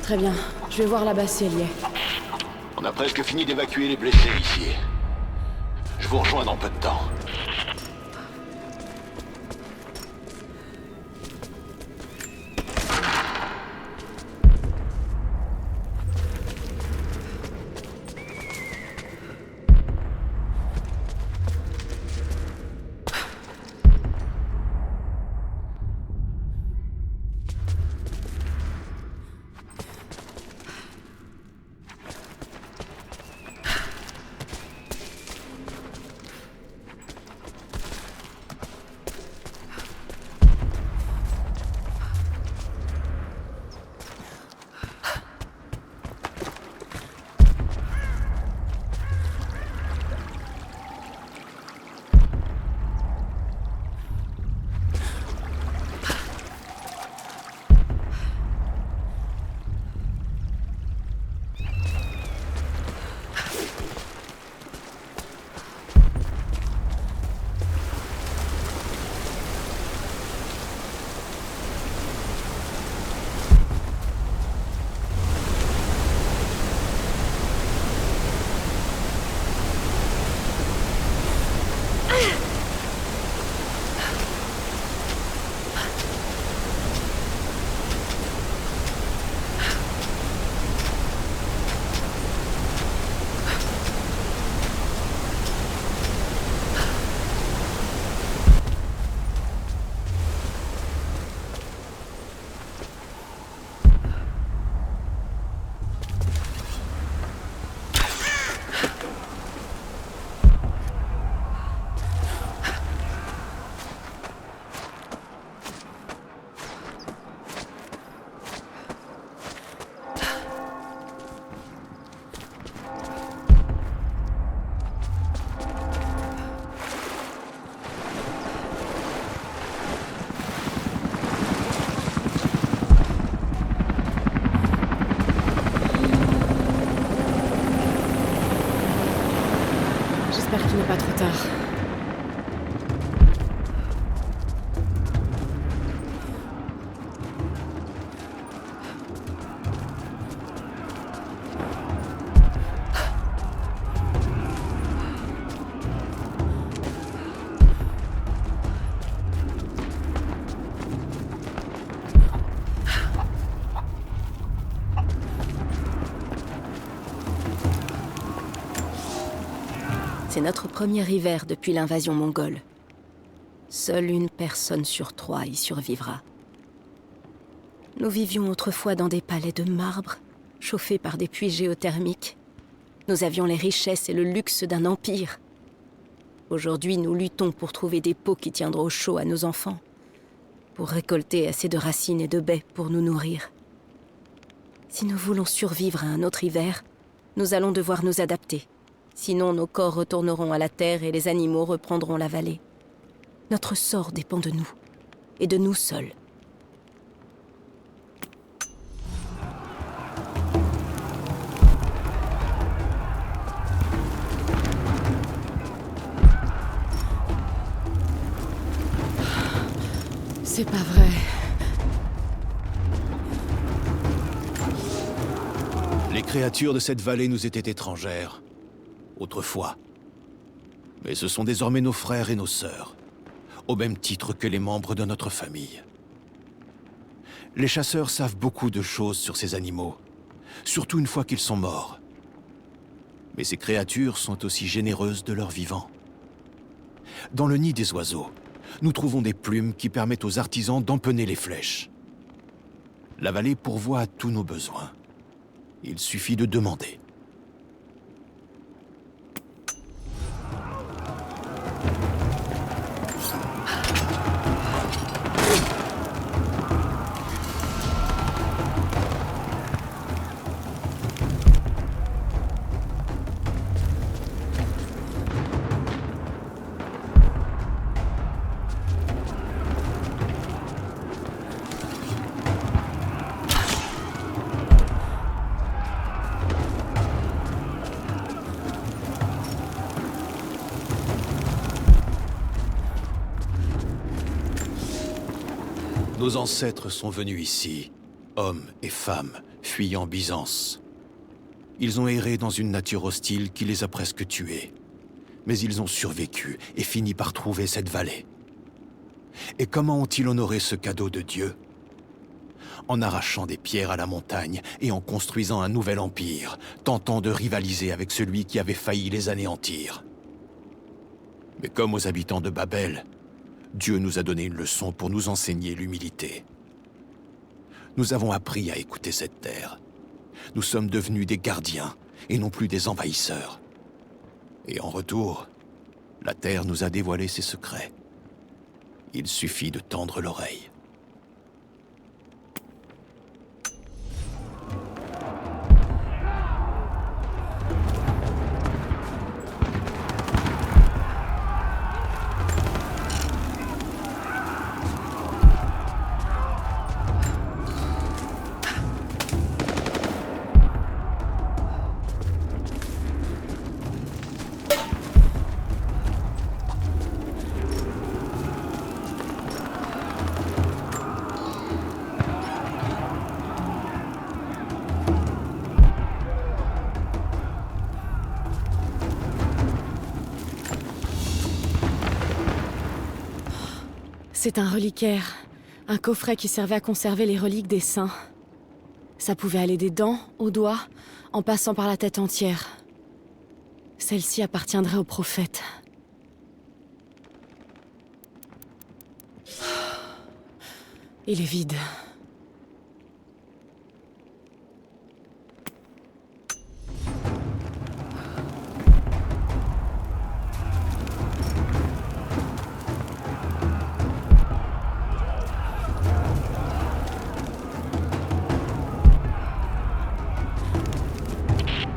Très bien. Je vais voir là-bas si elle y est. On a presque fini d'évacuer les blessés ici. Je vous rejoins dans peu de temps. n'est pas trop tard. C'est notre premier hiver depuis l'invasion mongole. Seule une personne sur 3 y survivra. Nous vivions autrefois dans des palais de marbre, chauffés par des puits géothermiques. Nous avions les richesses et le luxe d'un empire. Aujourd'hui, nous luttons pour trouver des pots qui tiendront au chaud à nos enfants, pour récolter assez de racines et de baies pour nous nourrir. Si nous voulons survivre à un autre hiver, nous allons devoir nous adapter. Sinon, nos corps retourneront à la terre et les animaux reprendront la vallée. Notre sort dépend de nous, et de nous seuls. C'est pas vrai. Les créatures de cette vallée nous étaient étrangères, autrefois. Mais ce sont désormais nos frères et nos sœurs, au même titre que les membres de notre famille. Les chasseurs savent beaucoup de choses sur ces animaux, surtout une fois qu'ils sont morts. Mais ces créatures sont aussi généreuses de leur vivant. Dans le nid des oiseaux, nous trouvons des plumes qui permettent aux artisans d'empenner les flèches. La vallée pourvoit à tous nos besoins. Il suffit de demander. Nos ancêtres sont venus ici, hommes et femmes, fuyant Byzance. Ils ont erré dans une nature hostile qui les a presque tués. Mais ils ont survécu et fini par trouver cette vallée. Et comment ont-ils honoré ce cadeau de Dieu? En arrachant des pierres à la montagne et en construisant un nouvel empire, tentant de rivaliser avec celui qui avait failli les anéantir. Mais comme aux habitants de Babel, Dieu nous a donné une leçon pour nous enseigner l'humilité. Nous avons appris à écouter cette terre. Nous sommes devenus des gardiens et non plus des envahisseurs. Et en retour, la terre nous a dévoilé ses secrets. Il suffit de tendre l'oreille. C'est un reliquaire, un coffret qui servait à conserver les reliques des saints. Ça pouvait aller des dents aux doigts, en passant par la tête entière. Celle-ci appartiendrait au prophète. Il est vide.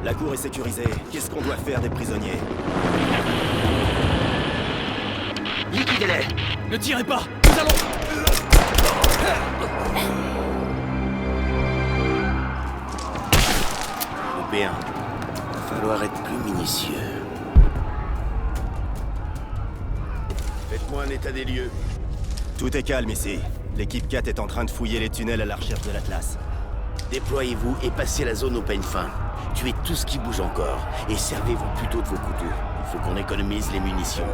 La cour est sécurisée. Qu'est-ce qu'on doit faire des prisonniers? Liquidez-les! Ne tirez pas! Nous allons... Bien. Va falloir être plus minutieux. Faites-moi un état des lieux. Tout est calme ici. L'équipe 4 est en train de fouiller les tunnels à la recherche de l'Atlas. Déployez-vous et passez la zone au peigne fin. Tuez tout ce qui bouge encore, et servez-vous plutôt de vos couteaux. Il faut qu'on économise les munitions.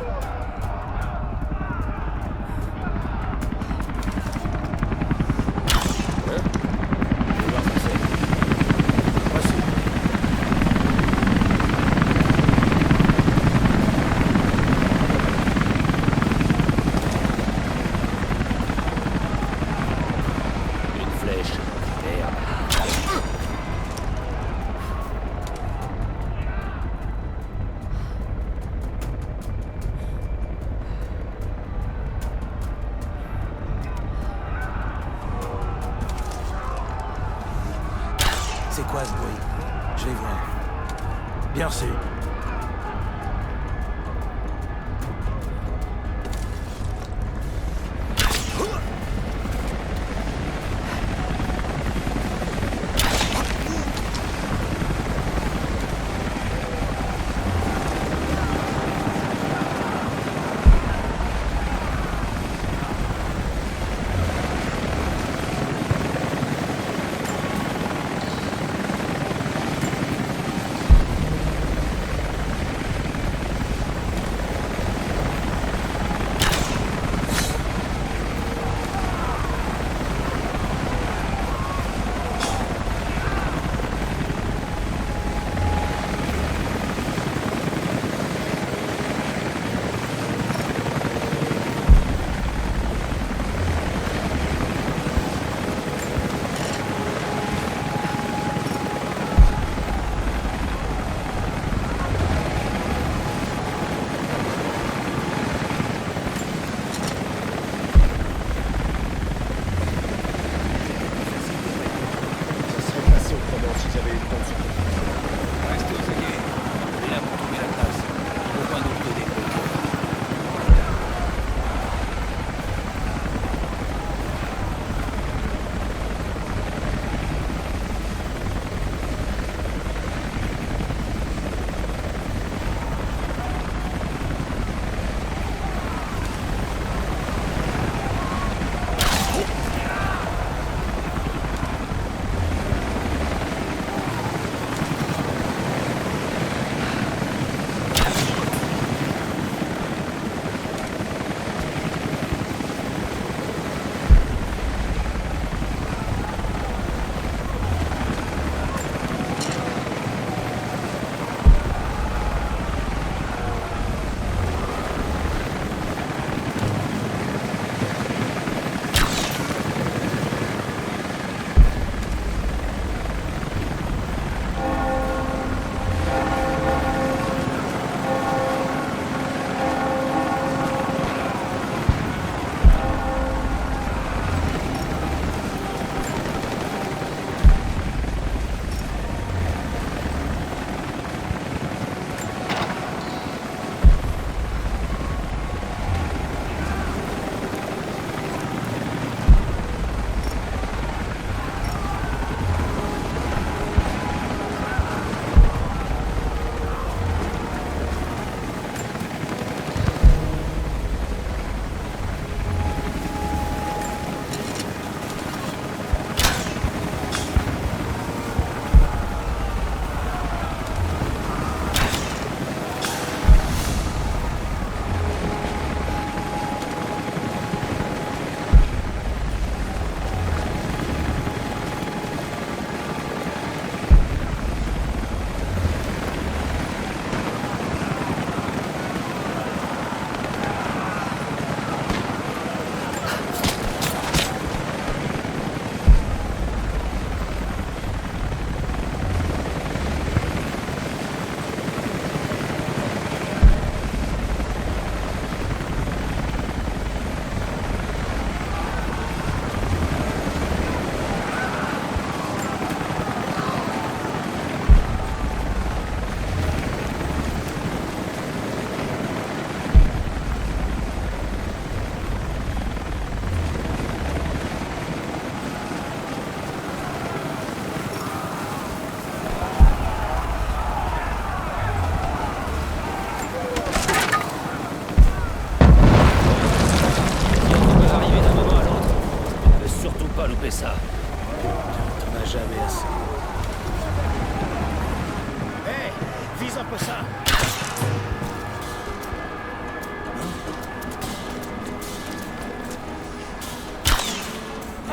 C'est quoi ce bruit? Je vais voir. Bien reçu. quoi ça?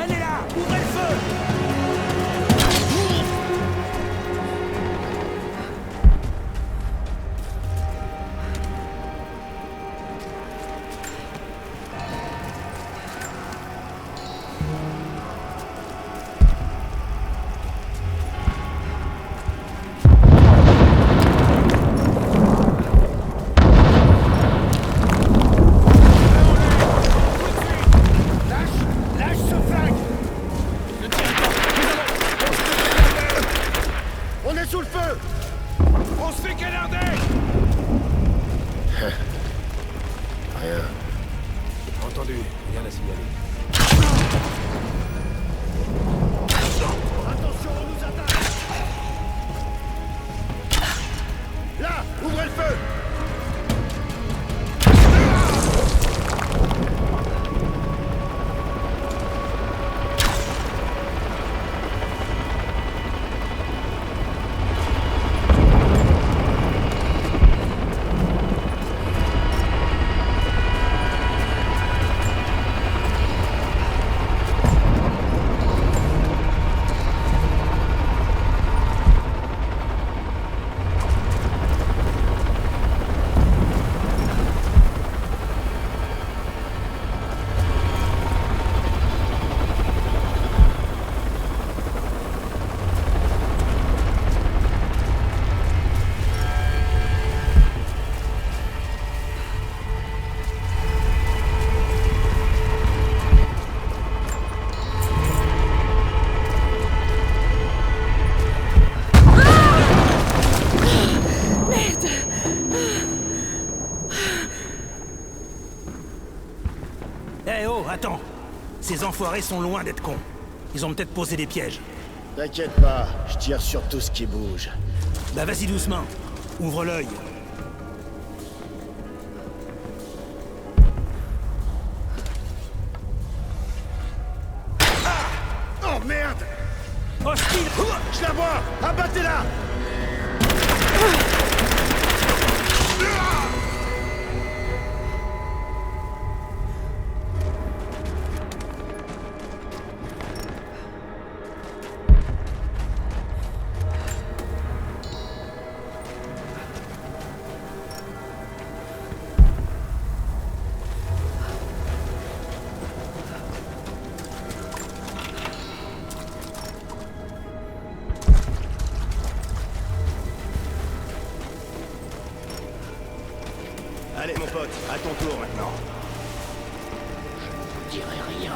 Elle est là! Ouvrez le feu! Attends, ces enfoirés sont loin d'être cons. Ils ont peut-être posé des pièges. T'inquiète pas, je tire sur tout ce qui bouge. Bah vas-y doucement, ouvre l'œil. Ah! Oh merde! Hostile! Je la vois! Abattez-la! Allez mon pote, à ton tour maintenant. Je ne dirai rien.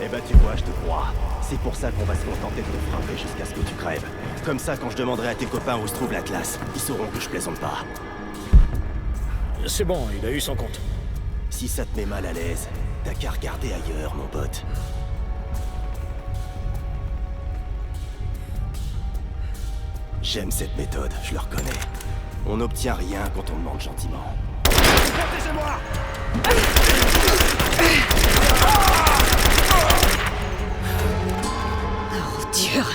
Eh ben tu vois, je te crois. C'est pour ça qu'on va se contenter de te frapper jusqu'à ce que tu crèves. Comme ça, quand je demanderai à tes copains où se trouve l'Atlas, ils sauront que je plaisante pas. C'est bon, il a eu son compte. Si ça te met mal à l'aise, t'as qu'à regarder ailleurs, mon pote. J'aime cette méthode, je le reconnais. On n'obtient rien quand on demande gentiment. Protégez-moi! Ordure!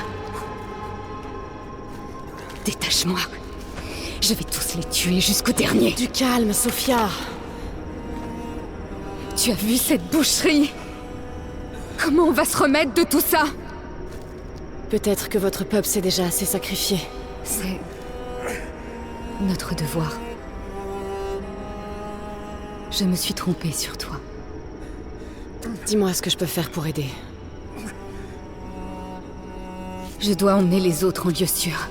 Détache-moi. Je vais tous les tuer jusqu'au dernier. Du calme, Sophia. Tu as vu cette boucherie? Comment on va se remettre de tout ça? Peut-être que votre peuple s'est déjà assez sacrifié. C'est notre devoir. Je me suis trompée sur toi. Dis-moi ce que je peux faire pour aider. Je dois emmener les autres en lieu sûr.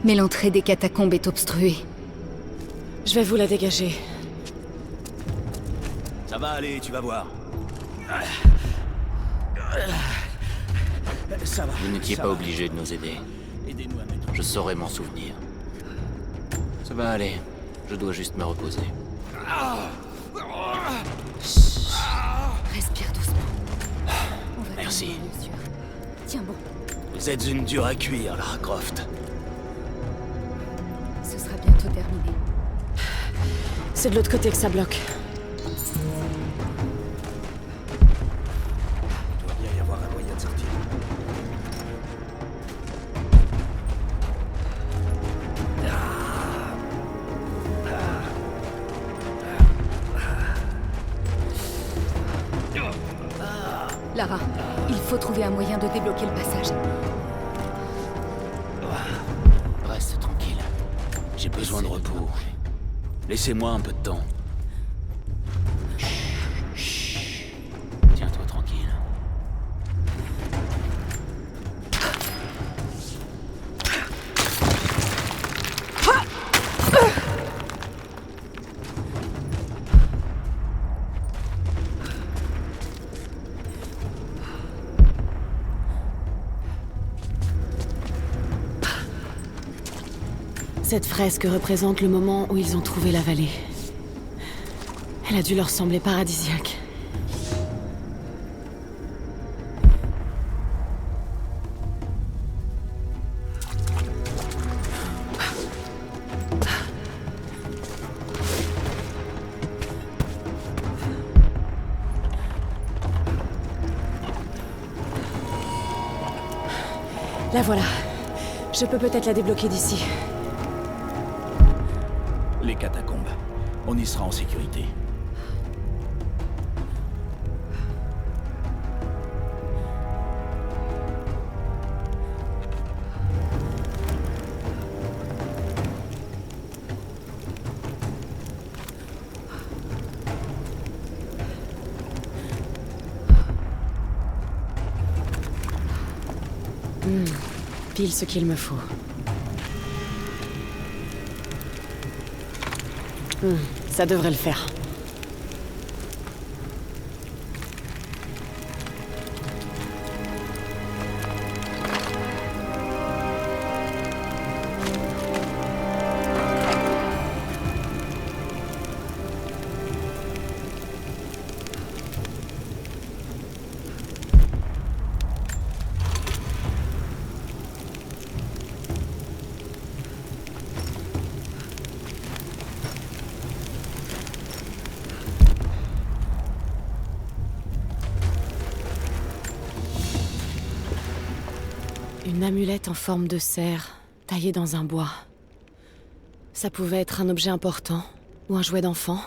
Mais l'entrée des catacombes est obstruée. Je vais vous la dégager. Ça va aller, tu vas voir. Ça va. Vous n'étiez ça pas va. obligé de nous aider. Aidez-nous à mettre... Je saurai m'en souvenir. Ça va aller. Je dois juste me reposer. Respire doucement. On va Merci. t'emmener en lieu sûr. Tiens bon, Vous êtes une dure à cuire, Lara Croft. ce sera bientôt terminé. C'est de l'autre côté que ça bloque. Il doit bien y avoir un moyen de sortir. faut trouver un moyen de débloquer le passage. Reste tranquille. J'ai besoin de repos. Laissez-moi un peu de temps. Tiens-toi tranquille. Cette fresque représente le moment où ils ont trouvé la vallée. Elle a dû leur sembler paradisiaque. La voilà. Je peux peut-être la débloquer d'ici. Les catacombes. On y sera en sécurité. Pile ce qu'il me faut. Ça devrait le faire. Une amulette en forme de cerf, taillée dans un bois. Ça pouvait être un objet important, ou un jouet d'enfant.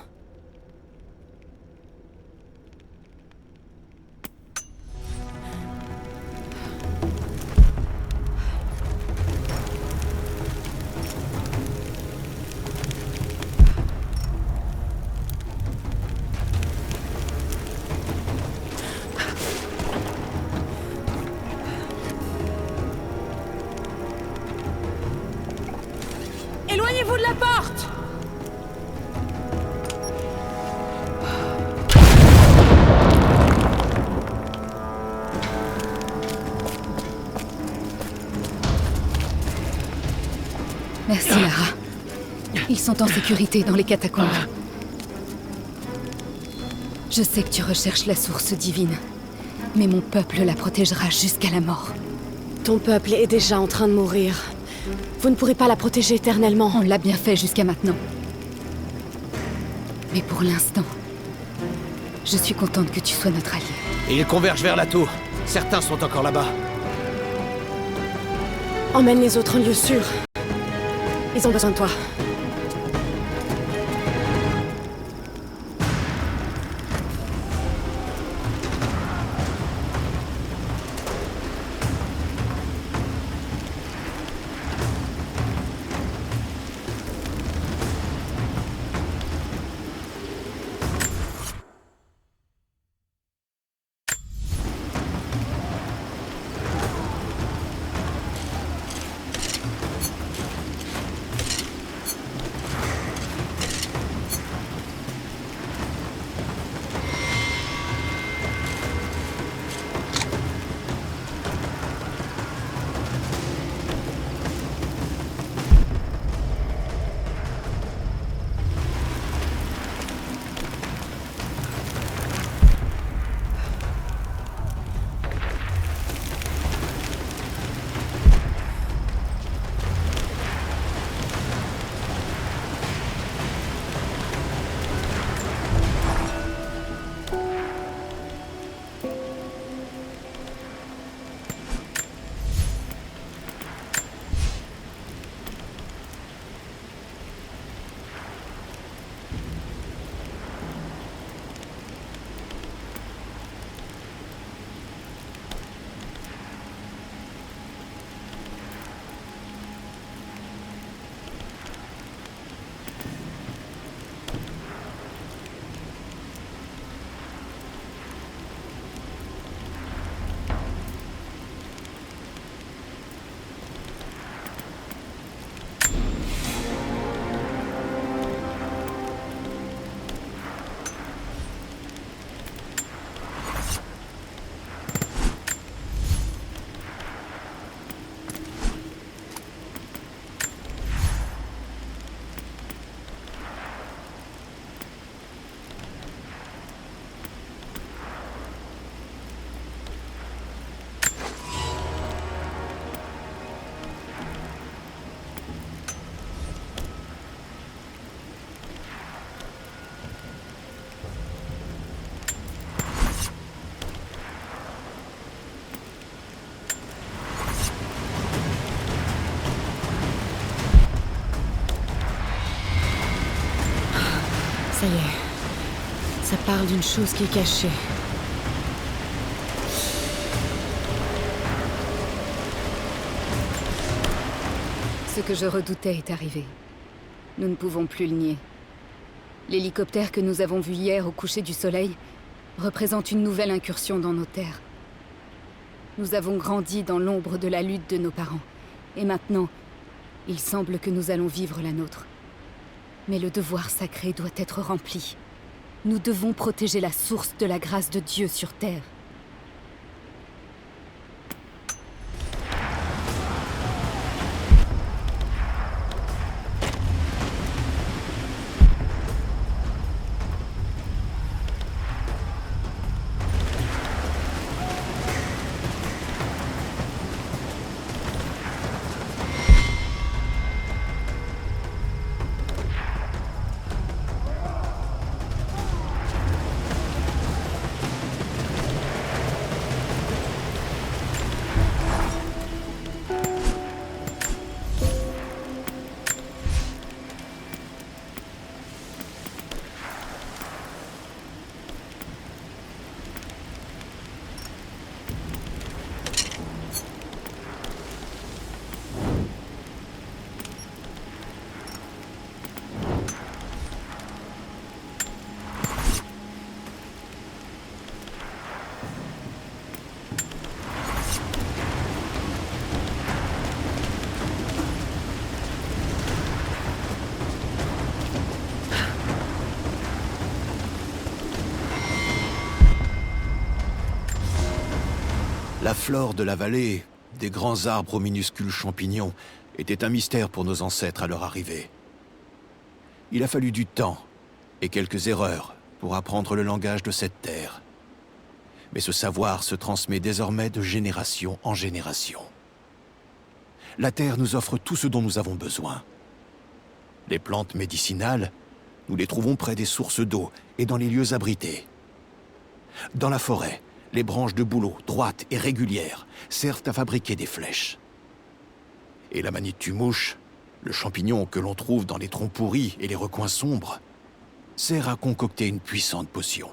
Éloignez-vous de la porte! Merci, Lara. Ils sont en sécurité dans les catacombes. Je sais que tu recherches la source divine, mais mon peuple la protégera jusqu'à la mort. Ton peuple est déjà en train de mourir. Vous ne pourrez pas la protéger éternellement. On l'a bien fait jusqu'à maintenant. Mais pour l'instant, je suis contente que tu sois notre allié. Et ils convergent vers la tour. Certains sont encore là-bas. Emmène les autres en lieu sûr. Ils ont besoin de toi. Ça y est. Ça parle d'une chose qui est cachée. Ce que je redoutais est arrivé. Nous ne pouvons plus le nier. L'hélicoptère que nous avons vu hier au coucher du soleil représente une nouvelle incursion dans nos terres. Nous avons grandi dans l'ombre de la lutte de nos parents. Et maintenant, il semble que nous allons vivre la nôtre. Mais le devoir sacré doit être rempli. Nous devons protéger la source de la grâce de Dieu sur Terre. La flore de la vallée, des grands arbres aux minuscules champignons, était un mystère pour nos ancêtres à leur arrivée. Il a fallu du temps et quelques erreurs pour apprendre le langage de cette terre. Mais ce savoir se transmet désormais de génération en génération. La terre nous offre tout ce dont nous avons besoin. Les plantes médicinales, nous les trouvons près des sources d'eau et dans les lieux abrités. Dans la forêt, les branches de bouleau, droites et régulières, servent à fabriquer des flèches. Et la manitou-mouche, le champignon que l'on trouve dans les troncs pourris et les recoins sombres, sert à concocter une puissante potion.